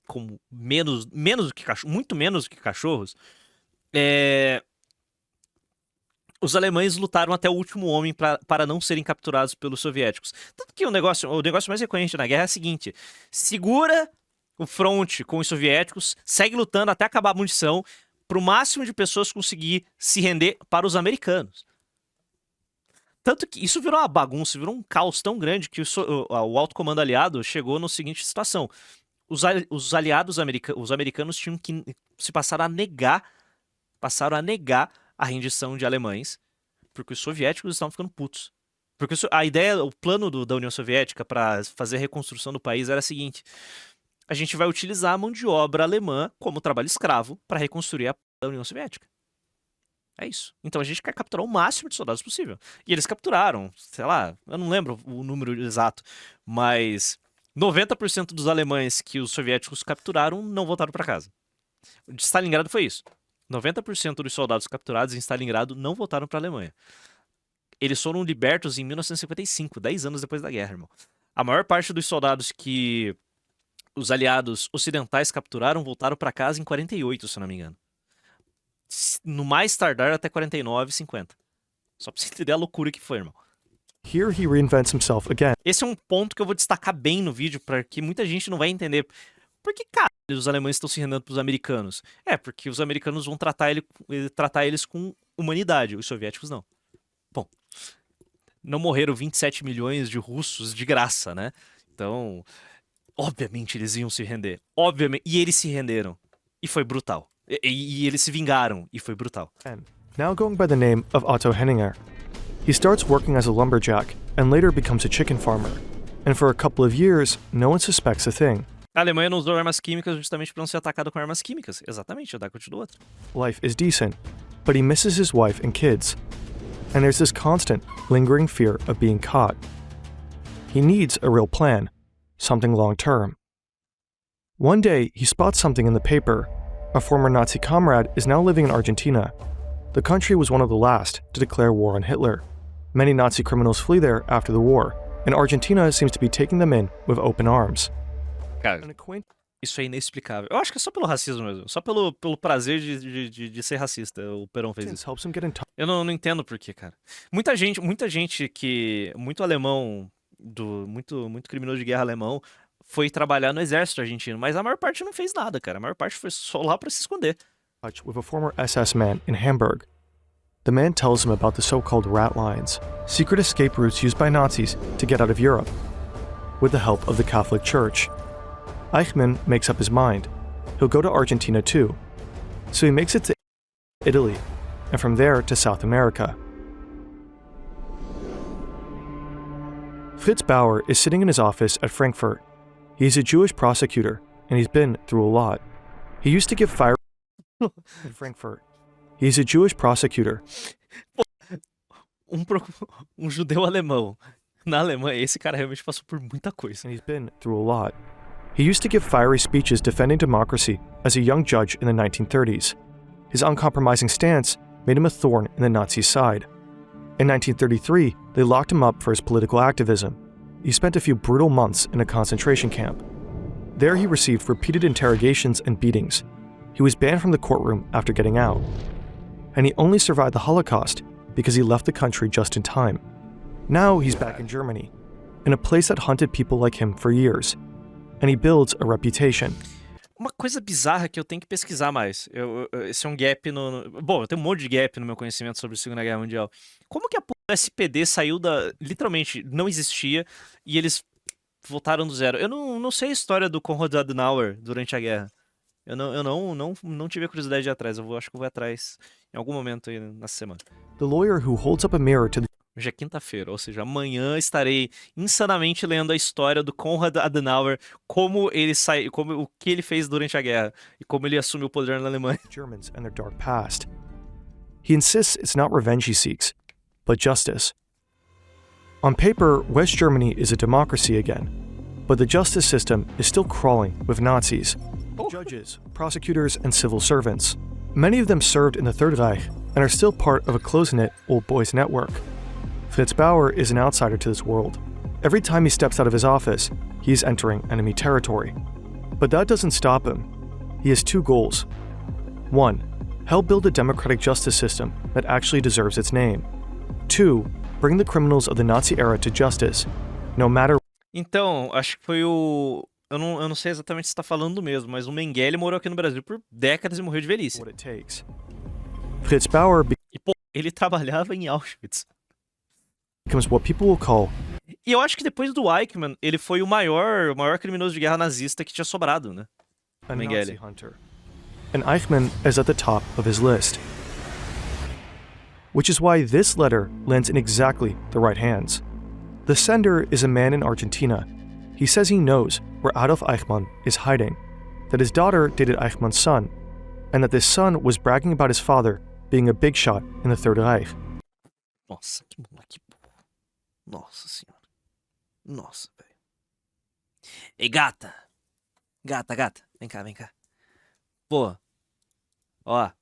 como menos do que cachorros, muito menos do que cachorros, os alemães lutaram até o último homem para não serem capturados pelos soviéticos. Tanto que o negócio mais recorrente na guerra é o seguinte: segura o fronte com os soviéticos, segue lutando até acabar a munição, para o máximo de pessoas conseguir se render para os americanos. Tanto que isso virou uma bagunça, virou um caos tão grande que o alto comando aliado chegou na seguinte situação: os americanos tinham que passaram a negar a rendição de alemães, porque os soviéticos estavam ficando putos. Porque a ideia, o plano da União Soviética para fazer a reconstrução do país era a seguinte: a gente vai utilizar a mão de obra alemã como trabalho escravo para reconstruir a União Soviética. É isso. Então a gente quer capturar o máximo de soldados possível. E eles capturaram, sei lá, eu não lembro o número exato, mas 90% dos alemães que os soviéticos capturaram não voltaram para casa. De Stalingrado foi isso. 90% dos soldados capturados em Stalingrado não voltaram para a Alemanha. Eles foram libertos em 1955, 10 anos depois da guerra, irmão. A maior parte dos soldados que os aliados ocidentais capturaram voltaram para casa em 48, se eu não me engano. No mais tardar até 49, 50. Só pra você entender a loucura que foi, irmão. Here he reinvents himself again. Esse é um ponto que eu vou destacar bem no vídeo, porque muita gente não vai entender. Por que, cara, os alemães estão se rendendo pros americanos? É, porque os americanos vão tratar eles com humanidade, os soviéticos não. Bom, não morreram 27 milhões de russos de graça, né? Então, obviamente eles iam se render. Obviamente. E eles se renderam. E foi brutal. E eles se vingaram, e foi brutal. Now going by the name of Otto Henninger. He starts working as a lumberjack and later becomes a chicken farmer. And for a couple of years, no one suspects a thing. A Alemanha não usou armas químicas justamente para não ser atacada com armas químicas. Exatamente, eu dar conta do outro. Life is decent, but he misses his wife and kids. And there's this constant, lingering fear of being caught. He needs a real plan, something long-term. One day, he spots something in the paper. A former Nazi comrade is now living in Argentina. The country was one of the last to declare war on Hitler. Many Nazi criminals flee there after the war, and Argentina seems to be taking them in with open arms. Cara, isso é inexplicável. Eu acho que é só pelo racismo mesmo. Só pelo prazer de ser racista. O Perón fez isso. Eu não entendo por quê, cara. Muita gente que... Muito alemão, muito criminoso de guerra alemão, foi trabalhar no exército argentino, mas a maior parte não fez nada, cara. A maior parte foi só lá pra se esconder. With a former SS man in Hamburg. The man tells him about the so-called rat lines, secret escape routes used by Nazis to get out of Europe, with the help of the Catholic Church. Eichmann makes up his mind. He'll go to Argentina too. So he makes it to Italy, and from there to South America. Fritz Bauer is sitting in his office at Frankfurt. He's a Jewish prosecutor, and he's been through a lot. He used to give fire at Frankfurt. He's a Jewish prosecutor. Judeu alemão. Na Alemanha, esse cara realmente passou por muita coisa. And he's been through a lot. He used to give fiery speeches defending democracy as a young judge in the 1930s. His uncompromising stance made him a thorn in the Nazi side. In 1933, they locked him up for his political activism. He spent a few brutal months in a concentration camp. There he received repeated interrogations and beatings. He was banned from the courtroom after getting out. And he only survived the Holocaust because he left the country just in time. Now he's back in Germany, in a place that hunted people like him for years. And he builds a reputation. Uma coisa bizarra que eu tenho que pesquisar mais. Esse é um gap Bom, eu tenho um monte de gap no meu conhecimento sobre a Segunda Guerra Mundial. Como que a SPD saiu da... Literalmente, não existia, e eles voltaram do zero. Eu não sei a história do Konrad Adenauer durante a guerra. Eu não tive a curiosidade de ir atrás. Acho que eu vou atrás em algum momento aí nessa semana. The lawyer who holds up a mirror to the... Hoje é quinta-feira, ou seja, amanhã estarei insanamente lendo a história do Konrad Adenauer, como ele o que ele fez durante a guerra e como ele assumiu o poder na Alemanha. Germans and their dark past. He insists it's not revenge he seeks, but justice. On paper, West Germany is a democracy again, but the justice system is still crawling with Nazis. Judges, prosecutors, and civil servants. Many of them served in the Third Reich and are still part of a close-knit old boys network. Fritz Bauer is an outsider to this world. Every time he steps out of his office, he is entering enemy territory. But that doesn't stop him. He has two goals. One, help build a democratic justice system that actually deserves its name. Two, bring the criminals of the Nazi era to justice, no matter... Então, acho que foi o... Eu não sei exatamente se está falando do mesmo, mas o Mengele morou aqui no Brasil por décadas e morreu de velhice. What it takes. Fritz Bauer E, pô, ele trabalhava em Auschwitz. becomes what people will call... E eu acho que depois do Eichmann, ele foi o maior criminoso de guerra nazista que tinha sobrado, né? a Mengele. Nazi hunter. And Eichmann is at the top of his list. Which is why this letter lands in exactly the right hands. The sender is a man in Argentina. He says he knows where Adolf Eichmann is hiding, that his daughter dated Eichmann's son, and that this son was bragging about his father being a big shot in the Third Reich. Nossa, que moleque burro. Nossa senhora. Nossa, velho. Ei, gata. Gata. Vem cá. Pô. Ó. O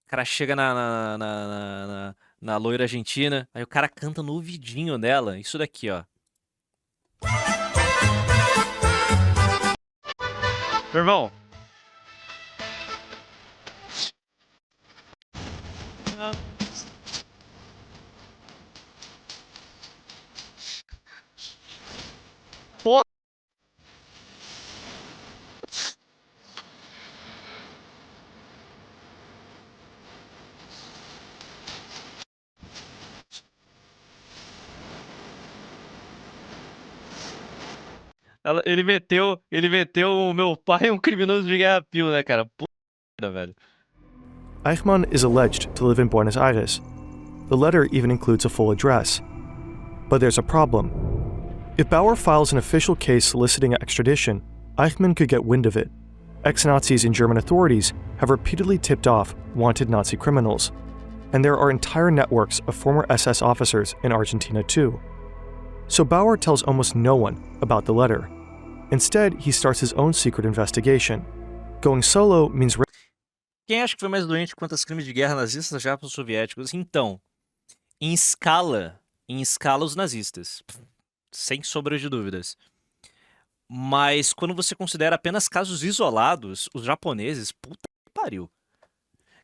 cara chega na loira argentina, aí o cara canta no ouvidinho dela. Isso daqui, ó. Meu irmão. Pô. Ele meteu o meu pai um criminoso de guerra pio, né, cara? Puta, velho. Eichmann is alleged to live in Buenos Aires. The letter even includes a full address. But there's a problem. If Bauer files an official case soliciting extradition, Eichmann could get wind of it. Ex-Nazis and German authorities have repeatedly tipped off wanted Nazi criminals. And there are entire networks of former SS officers in Argentina too. So Bauer tells almost no one about the letter. Instead, he starts his own secret investigation. Going solo means... Quem acha que foi mais doente quanto aos crimes de guerra nazistas já para os soviéticos? Então, em escala os nazistas. Sem sombra de dúvidas. Mas quando você considera apenas casos isolados, os japoneses, puta que pariu.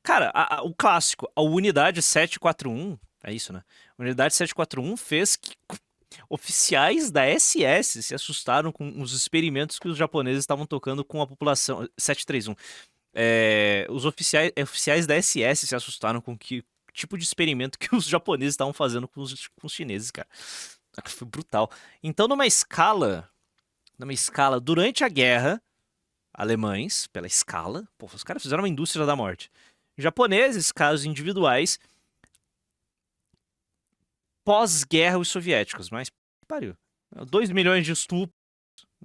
Cara, o clássico, a Unidade 741, é isso, né? A Unidade 741 fez que oficiais da SS se assustaram com os experimentos que os japoneses estavam tocando com a população. 731. Os oficiais da SS se assustaram com que tipo de experimento que os japoneses estavam fazendo com os chineses, cara. Foi brutal. Então, numa escala, durante a guerra, alemães, pela escala, pô, os caras fizeram uma indústria da morte. Japoneses, casos individuais, pós-guerra os soviéticos, mas pariu. 2 milhões de estupros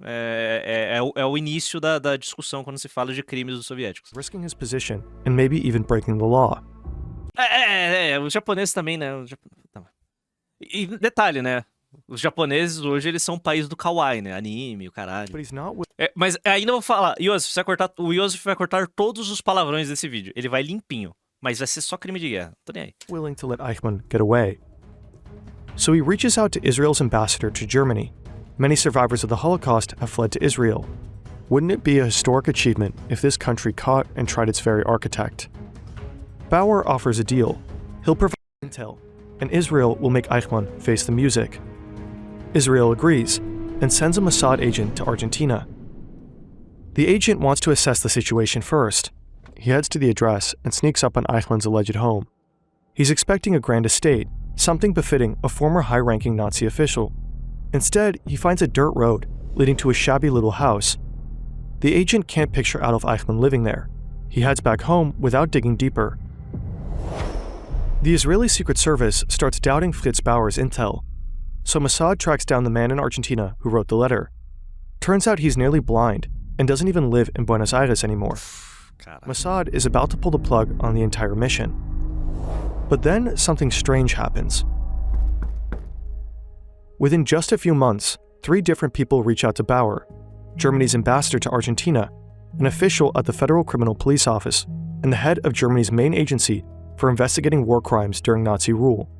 é o início da discussão quando se fala de crimes dos soviéticos. Risking his position and maybe even breaking the law. Os japoneses também, né? E detalhe, né? Os japoneses hoje eles são um país do kawaii, né? Anime, o caralho. Mas ainda vou falar, o Iosif vai cortar todos os palavrões desse vídeo. Ele vai limpinho, mas vai ser só crime de guerra. Tô nem aí. Willing to let Eichmann get away. So he reaches out to Israel's ambassador to Germany. Many survivors of the Holocaust have fled to Israel. Wouldn't it be a historic achievement if this country caught and tried its very architect? Bauer offers a deal. He'll provide intel, and Israel will make Eichmann face the music. Israel agrees, and sends a Mossad agent to Argentina. The agent wants to assess the situation first. He heads to the address and sneaks up on Eichmann's alleged home. He's expecting a grand estate, something befitting a former high-ranking Nazi official. Instead, he finds a dirt road leading to a shabby little house. The agent can't picture Adolf Eichmann living there. He heads back home without digging deeper. The Israeli Secret Service starts doubting Fritz Bauer's intel. So Mossad tracks down the man in Argentina who wrote the letter. Turns out he's nearly blind and doesn't even live in Buenos Aires anymore. Mossad is about to pull the plug on the entire mission. But then something strange happens. Within just a few months, 3 different people reach out to Bauer, Germany's ambassador to Argentina, an official at the Federal Criminal Police Office, and the head of Germany's main agency for investigating war crimes during Nazi rule.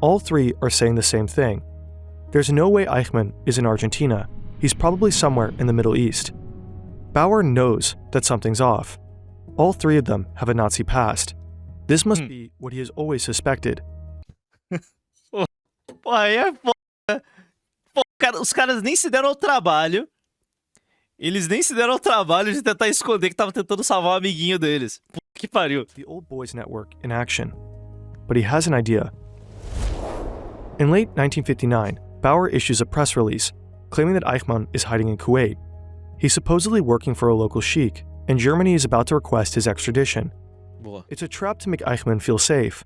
All 3 are saying the same thing. There's no way Eichmann is in Argentina. He's probably somewhere in the Middle East. Bauer knows that something's off. All 3 of them have a Nazi past. This must be what he has always suspected. Pô, aí é foda. Pô, os caras nem se deram ao trabalho. Eles nem se deram ao trabalho de tentar esconder que tava tentando salvar o amiguinho deles. Puta que pariu. The old boys network in action. But he has an idea. In late 1959, Bauer issues a press release claiming that Eichmann is hiding in Kuwait. He's supposedly working for a local sheikh, and Germany is about to request his extradition. Boa. It's a trap to make Eichmann feel safe.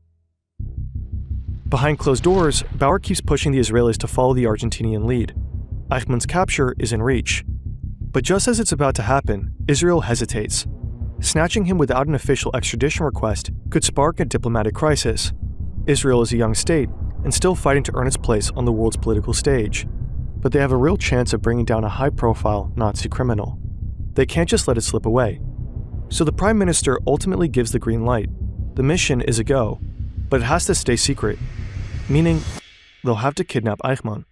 Behind closed doors, Bauer keeps pushing the Israelis to follow the Argentinian lead. Eichmann's capture is in reach. But just as it's about to happen, Israel hesitates. Snatching him without an official extradition request could spark a diplomatic crisis. Israel is a young state and still fighting to earn its place on the world's political stage. But they have a real chance of bringing down a high-profile Nazi criminal. They can't just let it slip away. So the Prime Minister ultimately gives the green light. The mission is a go, but it has to stay secret, meaning they'll have to kidnap Eichmann.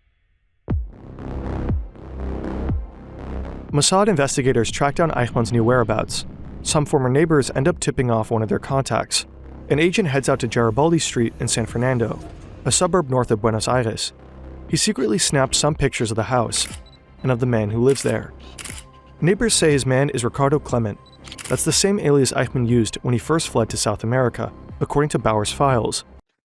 Mossad investigators track down Eichmann's new whereabouts. Some former neighbors end up tipping off one of their contacts. An agent heads out to Garibaldi Street in San Fernando, a suburb north of Buenos Aires. He secretly snaps some pictures of the house and of the man who lives there. Neighbors say his man is Ricardo Clement. That's the same alias Eichmann used when he first fled to South America, according to Bauer's files.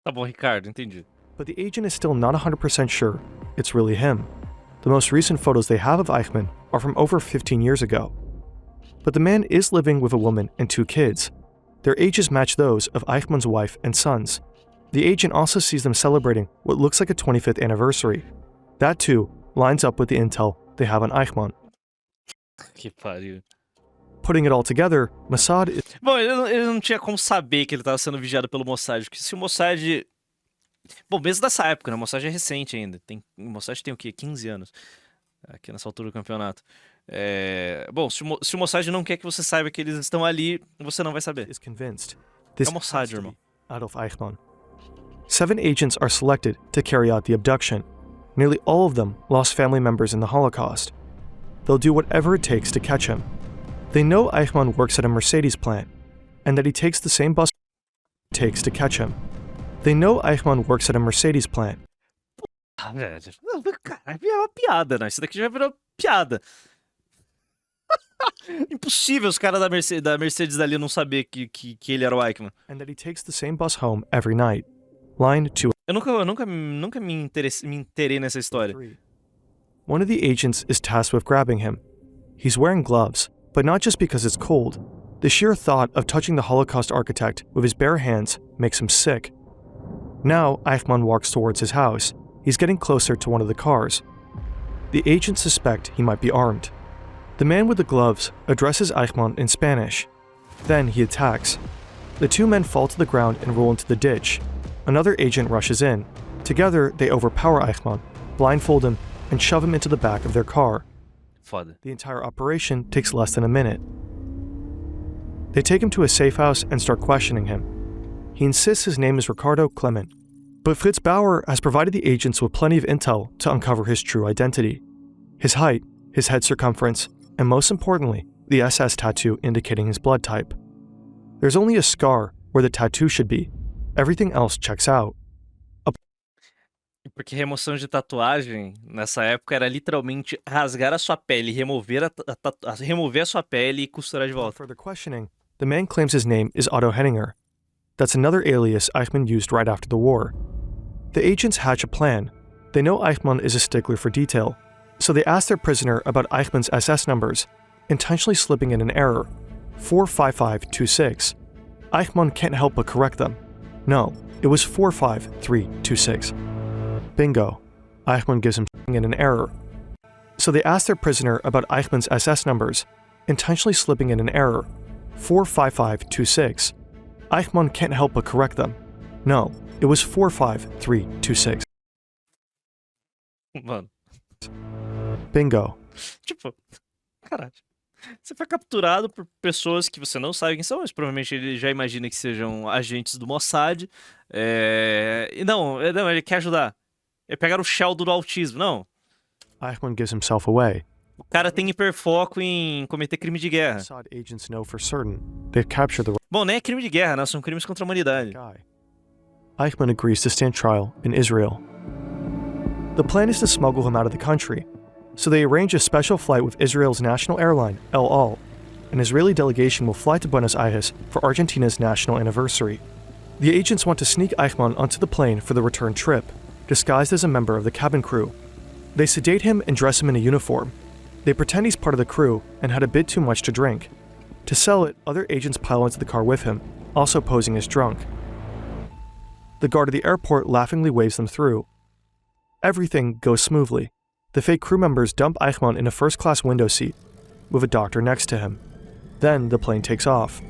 Tá bom, Ricardo, entendi. But the agent is still not 100% sure it's really him. The most recent photos they have of Eichmann are from over 15 years ago. But the man is living with a woman and 2 kids. Their ages match those of Eichmann's wife and sons. The agent also sees them celebrating what looks like a 25th anniversary. That too lines up with the intel they have on Eichmann. Que pariu. Putting it all together, Mossad is... Bom, ele não tinha como saber que ele estava sendo vigiado pelo Mossad, porque se o Mossad... Bom, mesmo dessa época, né? O Mossad é recente ainda. O Mossad tem o quê? 15 anos. Aqui nessa altura do campeonato. Bom, se o Mossad não quer que você saiba que eles estão ali, você não vai saber. É o Mossad, irmão. Adolf Eichmann. 7 agents are selected to carry out the abduction. Nearly all of them lost family members in the Holocaust. They'll do whatever it takes to catch him. They know Eichmann works at a Mercedes plant, and that he takes the same bus it takes to catch him. They know Eichmann works at a Mercedes plant. Ah, velho. Cara, é uma piada, né? Isso daqui já virou piada. Impossível os caras da Mercedes dali não saber que ele era o Eichmann. And that he takes the same bus home every night. Line 2. Eu nunca me interessei nessa história. One of the agents is tasked with grabbing him. He's wearing gloves, but not just because it's cold. The sheer thought of touching the Holocaust architect with his bare hands makes him sick. Now, Eichmann walks towards his house. He's getting closer to one of the cars. The agents suspect he might be armed. The man with the gloves addresses Eichmann in Spanish. Then he attacks. The 2 men fall to the ground and roll into the ditch. Another agent rushes in. Together, they overpower Eichmann, blindfold him, and shove him into the back of their car. Foda. The entire operation takes less than a minute. They take him to a safe house and start questioning him. He insists his name is Ricardo Clement. But Fritz Bauer has provided the agents with plenty of intel to uncover his true identity. His height, his head circumference, and most importantly, the SS tattoo indicating his blood type. There's only a scar where the tattoo should be. Everything else checks out. Porque remoção de tatuagem, nessa época, era literalmente rasgar a sua pele, remover a sua pele e costurar de volta. Further questioning, the man claims his name is Otto Henninger. That's another alias Eichmann used right after the war. The agents hatch a plan. They know Eichmann is a stickler for detail, so they ask their prisoner about Eichmann's SS numbers, intentionally slipping in an error, 45526. Eichmann can't help but correct them. No, it was 45326. Bingo. Eichmann gives him in an error. So they ask their prisoner about Eichmann's SS numbers, intentionally slipping in an error, 45526. Eichmann can't help but correct them. No, it was 45326. Mano. Bingo. Tipo, caralho. Você foi capturado por pessoas que você não sabe quem são, mas provavelmente ele já imagina que sejam agentes do Mossad. E não, ele quer ajudar. É pegar o Sheldon do autismo, não. Eichmann gives himself away. O cara tem hiperfoco em cometer crime de guerra. Mossad agents know for certain they've captured the Bom, nem é crime de guerra, né? São crimes contra a humanidade. guy. Eichmann agrees to stand trial in Israel. The plan is to smuggle him out of the country, so they arrange a special flight with Israel's national airline, El Al. An Israeli delegation will fly to Buenos Aires for Argentina's national anniversary. The agents want to sneak Eichmann onto the plane for the return trip, disguised as a member of the cabin crew. They sedate him and dress him in a uniform. They pretend he's part of the crew and had a bit too much to drink. To sell it, other agents pile into the car with him, also posing as drunk. The guard at the airport laughingly waves them through. Everything goes smoothly. The fake crew members dump Eichmann in a first-class window seat, with a doctor next to him. Then the plane takes off.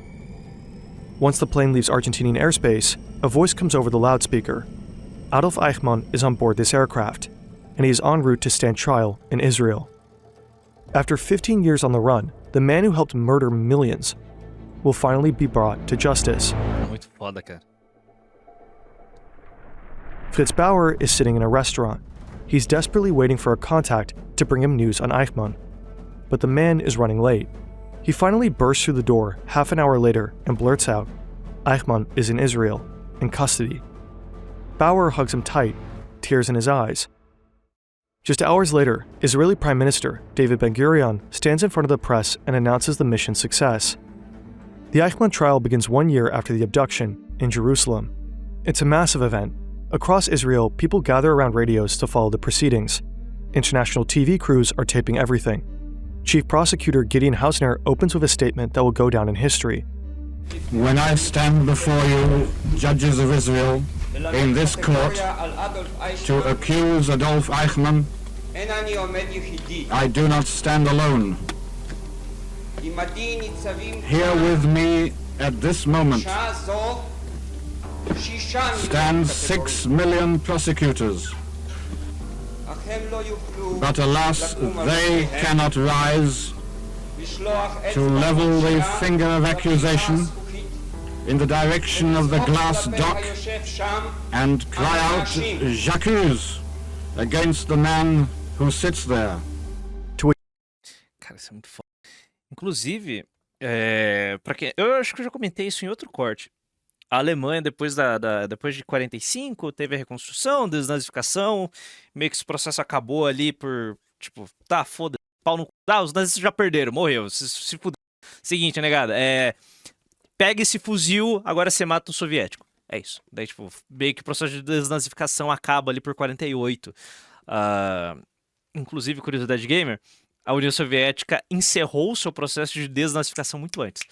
Once the plane leaves Argentinian airspace, a voice comes over the loudspeaker. Adolf Eichmann is on board this aircraft, and he is en route to stand trial in Israel. After 15 years on the run, the man who helped murder millions will finally be brought to justice. Muito foda, cara. Fritz Bauer is sitting in a restaurant. He's desperately waiting for a contact to bring him news on Eichmann. But the man is running late. He finally bursts through the door half an hour later and blurts out, Eichmann is in Israel, in custody. Bauer hugs him tight, tears in his eyes. Just hours later, Israeli Prime Minister David Ben-Gurion stands in front of the press and announces the mission's success. The Eichmann trial begins 1 year after the abduction in Jerusalem. It's a massive event. Across Israel, people gather around radios to follow the proceedings. International TV crews are taping everything. Chief Prosecutor Gideon Hausner opens with a statement that will go down in history. When I stand before you, judges of Israel, in this court, to accuse Adolf Eichmann, I do not stand alone. Here with me at this moment stand 6 million prosecutors. But alas, they cannot rise to level the finger of accusation in the direction of the glass dock and cry out, J'accuse, against the man who sits there. Cara, isso é muito foda. Inclusive, pra quem, eu acho que eu já comentei isso em outro corte. A Alemanha, depois de 45, teve a reconstrução, desnazificação, meio que esse processo acabou ali por, tipo, tá, foda-se, pau no cu. Ah, os nazistas já perderam, morreu, se fuder. Seguinte, negada, pega esse fuzil, agora você mata um soviético. É isso. Daí, tipo, meio que o processo de desnazificação acaba ali por 48. Inclusive, curiosidade gamer, a União Soviética encerrou seu processo de desnazificação muito antes.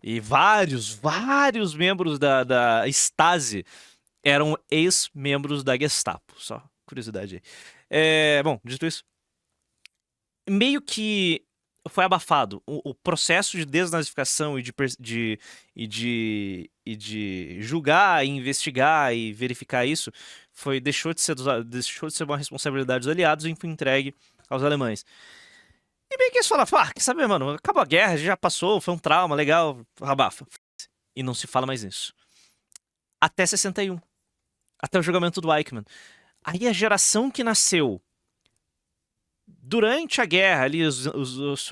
E vários membros da Stasi eram ex-membros da Gestapo. Só curiosidade aí. Bom, dito isso, meio que foi abafado. O processo de desnazificação e de julgar, e investigar e verificar isso deixou de ser uma responsabilidade dos aliados e foi entregue aos alemães. E bem que eles falam, quer saber, mano, acabou a guerra, já passou, foi um trauma, legal, abafa. E não se fala mais nisso. Até 61. Até o julgamento do Eichmann. Aí a geração que nasceu durante a guerra, ali, a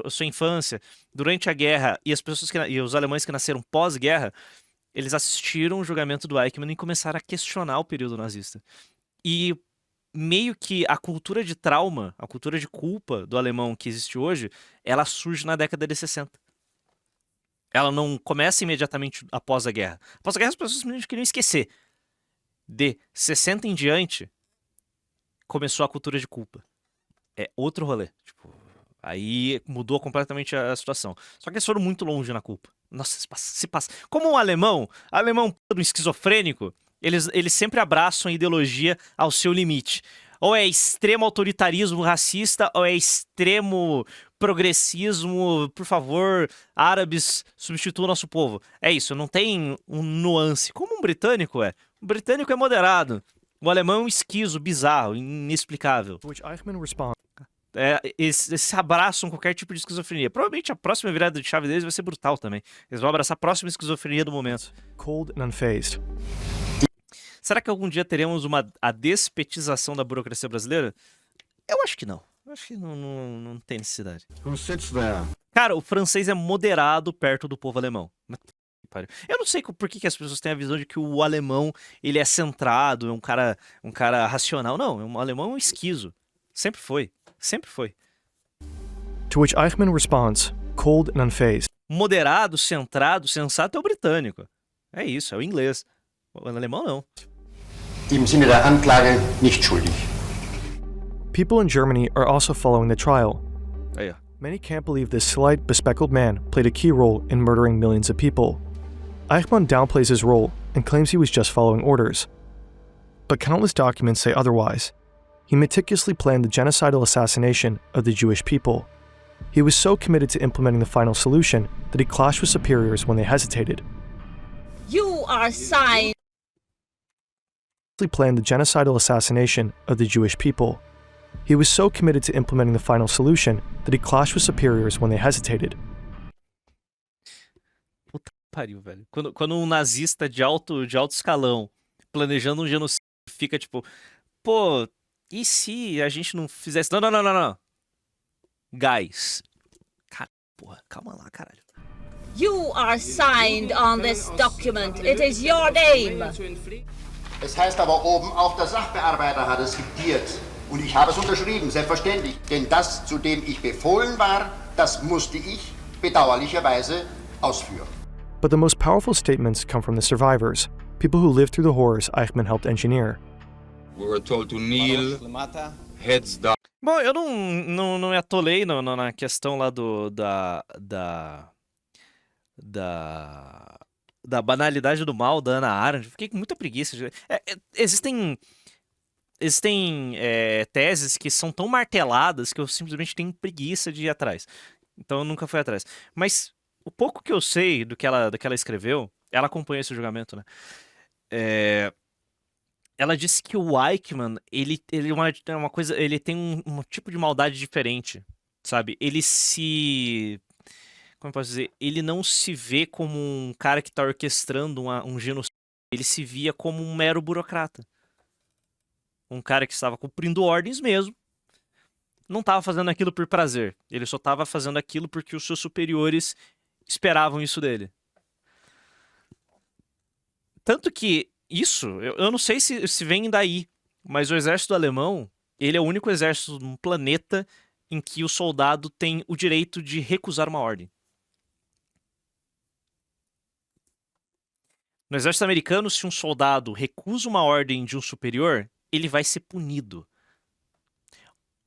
sua infância, durante a guerra, e as pessoas e os alemães que nasceram pós-guerra, eles assistiram o julgamento do Eichmann e começaram a questionar o período nazista. E meio que a cultura de trauma, a cultura de culpa do alemão que existe hoje, ela surge na década de 60. Ela não começa imediatamente após a guerra. Após a guerra as pessoas simplesmente queriam esquecer. De 60 em diante, começou a cultura de culpa. É outro rolê. Tipo, aí mudou completamente a situação. Só que eles foram muito longe na culpa. Nossa, se passa. Como um alemão esquizofrênico, eles sempre abraçam a ideologia ao seu limite. Ou é extremo autoritarismo racista, ou é extremo progressismo, por favor, árabes, substituam o nosso povo. É isso, não tem um nuance. Como um britânico é. O britânico é moderado. O alemão é um esquizo, bizarro, inexplicável. Eles se abraçam qualquer tipo de esquizofrenia. Provavelmente a próxima virada de chave deles vai ser brutal também. Eles vão abraçar a próxima esquizofrenia do momento. Cold and unfazed. Será que algum dia teremos a despetização da burocracia brasileira? Eu acho que não. Eu acho que não tem necessidade. Who sits there? Cara, o francês é moderado perto do povo alemão. Eu não sei por que as pessoas têm a visão de que o alemão ele é centrado, é um cara racional. Não, o alemão é um esquizo. Sempre foi. Sempre foi. To which Eichmann responds, cold and unfazed. Moderado, centrado, sensato é o britânico. É isso, é o inglês. O alemão não. Im Sinne der Anklage nicht schuldig. People in Germany are also following the trial. Aí, ó. Many can't believe this slight, bespectacled man played a key role in murdering millions of people. Eichmann downplays his role and claims he was just following orders. but countless documents say otherwise. He meticulously planned the genocidal assassination of the Jewish people. He was so committed to implementing the final solution that he clashed with superiors when they hesitated. You are signed. He planned the genocidal assassination of the Jewish people. He was so committed to implementing the final solution that he clashed with superiors when they hesitated. Puta que pariu, velho. Quando um nazista de alto escalão planejando um genocídio fica tipo, pô, e se a gente não fizesse... Não. Guys. Cara, porra, calma lá, caralho. You are signed on this document. It is your name. Es heißt aber oben, auch der Sachbearbeiter hat es diktiert. Und ich habe es unterschrieben, selbstverständlich. Denn das, zu dem ich befohlen war, das musste ich bedauerlicherweise ausführen. But the most powerful statements come from the survivors, people who lived through the horrors Eichmann helped engineer. We were told to kneel, heads down. Bom, eu não me atolei na questão lá da banalidade do mal da Hannah Arendt. Fiquei com muita preguiça. Existem teses que são tão marteladas que eu simplesmente tenho preguiça de ir atrás. Então eu nunca fui atrás. Mas o pouco que eu sei do que ela escreveu, ela acompanha esse julgamento, né? Ela disse que o Eichmann, ele é uma coisa, ele tem um tipo de maldade diferente, sabe? Como eu posso dizer? Ele não se vê como um cara que está orquestrando um genocídio. Ele se via como um mero burocrata. Um cara que estava cumprindo ordens mesmo. Não estava fazendo aquilo por prazer. Ele só estava fazendo aquilo porque os seus superiores esperavam isso dele. Tanto que isso, eu não sei se vem daí, mas o exército alemão, ele é o único exército no planeta em que o soldado tem o direito de recusar uma ordem. No exército americano, se um soldado recusa uma ordem de um superior, ele vai ser punido.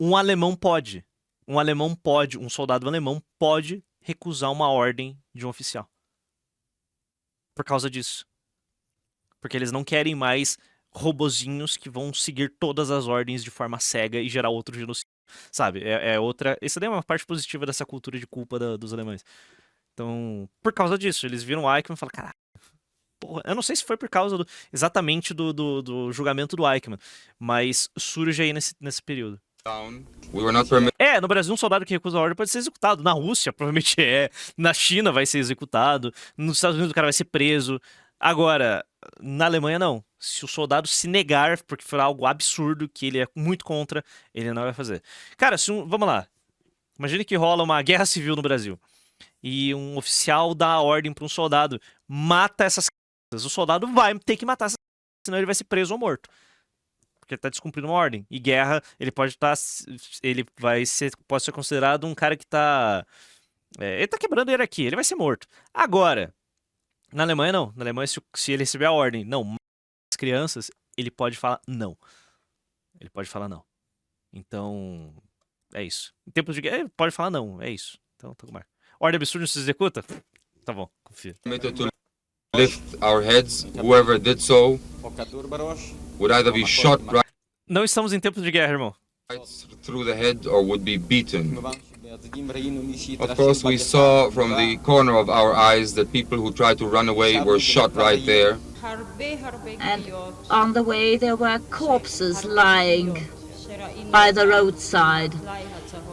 Um alemão pode. Um soldado alemão pode recusar uma ordem de um oficial. Por causa disso. Porque eles não querem mais robozinhos que vão seguir todas as ordens de forma cega e gerar outro genocídio. Sabe? Outra... Essa daí é uma parte positiva dessa cultura de culpa dos alemães. Então, por causa disso, eles viram o Eichmann e falaram, caralho, porra, eu não sei se foi por causa exatamente do julgamento do Eichmann, mas surge aí nesse período. We were not No Brasil um soldado que recusa a ordem pode ser executado. Na Rússia provavelmente na China vai ser executado. Nos Estados Unidos o cara vai ser preso. Agora, na Alemanha não. Se o soldado se negar porque for algo absurdo que ele é muito contra, ele não vai fazer. Cara, vamos lá. Imagine que rola uma guerra civil no Brasil. E um oficial dá a ordem para um soldado. Mata essas c******. O soldado vai ter que matar essas c******, senão ele vai ser preso ou morto. Porque ele tá descumprindo uma ordem. E guerra, ele pode ser considerado um cara que tá... ele tá quebrando a hierarquia, ele vai ser morto. Agora, na Alemanha não. Na Alemanha, se ele receber a ordem, não, mata as crianças, ele pode falar não. Ele pode falar não. Então, é isso. Em tempos de guerra, ele pode falar não, é isso. Então, tá com mais. Ordem absurda não se executa? Tá bom, confia. to lift our heads. Whoever did so would either be shot right Não estamos em tempos de guerra, irmão. through the head or would be beaten. Of course, we saw from the corner of our eyes that people who tried to run away were shot right there. And on the way there were corpses lying by the roadside.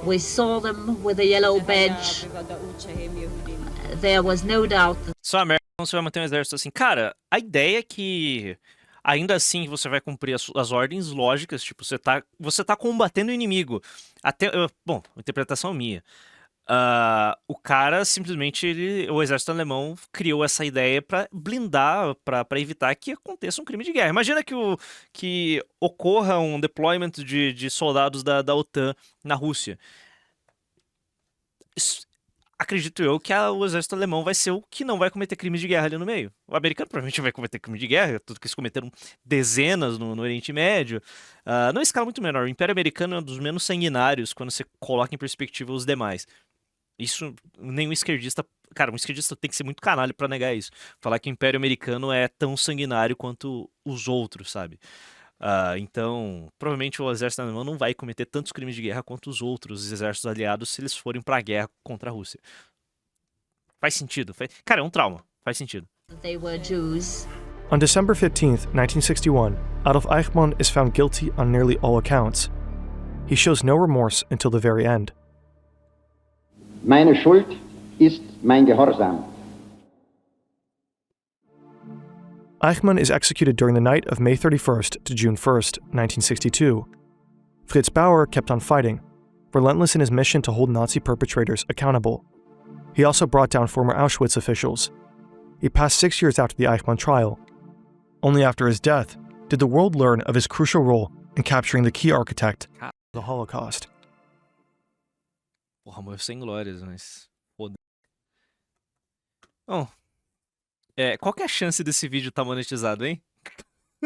We saw them with a yellow badge. There was no doubt that... Só a merda não se vai manter um exército assim. Cara, a ideia é que ainda assim você vai cumprir as ordens lógicas, tipo, você tá combatendo o inimigo. Bom, a interpretação é minha. O cara simplesmente, o exército alemão criou essa ideia pra blindar, pra evitar que aconteça um crime de guerra. Imagina que ocorra um deployment de soldados da OTAN na Rússia. Acredito eu que o exército alemão vai ser o que não vai cometer crimes de guerra ali no meio. O americano provavelmente vai cometer crime de guerra, tudo que eles cometeram dezenas no Oriente Médio. Numa escala muito menor. O Império Americano é um dos menos sanguinários quando você coloca em perspectiva os demais. Isso, nenhum esquerdista... Cara, um esquerdista tem que ser muito canalha pra negar isso. Falar que o Império Americano é tão sanguinário quanto os outros, sabe? Então, provavelmente o exército alemão não vai cometer tantos crimes de guerra quanto os outros exércitos aliados se eles forem pra guerra contra a Rússia. Faz sentido. Cara, é um trauma. Faz sentido. They were Jews. On December 15th, 1961, Adolf Eichmann is found guilty on nearly all accounts. He shows no remorse until the very end. Meine Schuld ist mein Gehorsam. Eichmann is executed during the night of May 31st to June 1st, 1962. Fritz Bauer kept on fighting, relentless in his mission to hold Nazi perpetrators accountable. He also brought down former Auschwitz officials. He passed 6 years after the Eichmann trial. Only after his death did the world learn of his crucial role in capturing the key architect of the Holocaust. Porra, morreu sem glórias, mas... Foda. Bom, qual que é a chance desse vídeo estar monetizado, hein?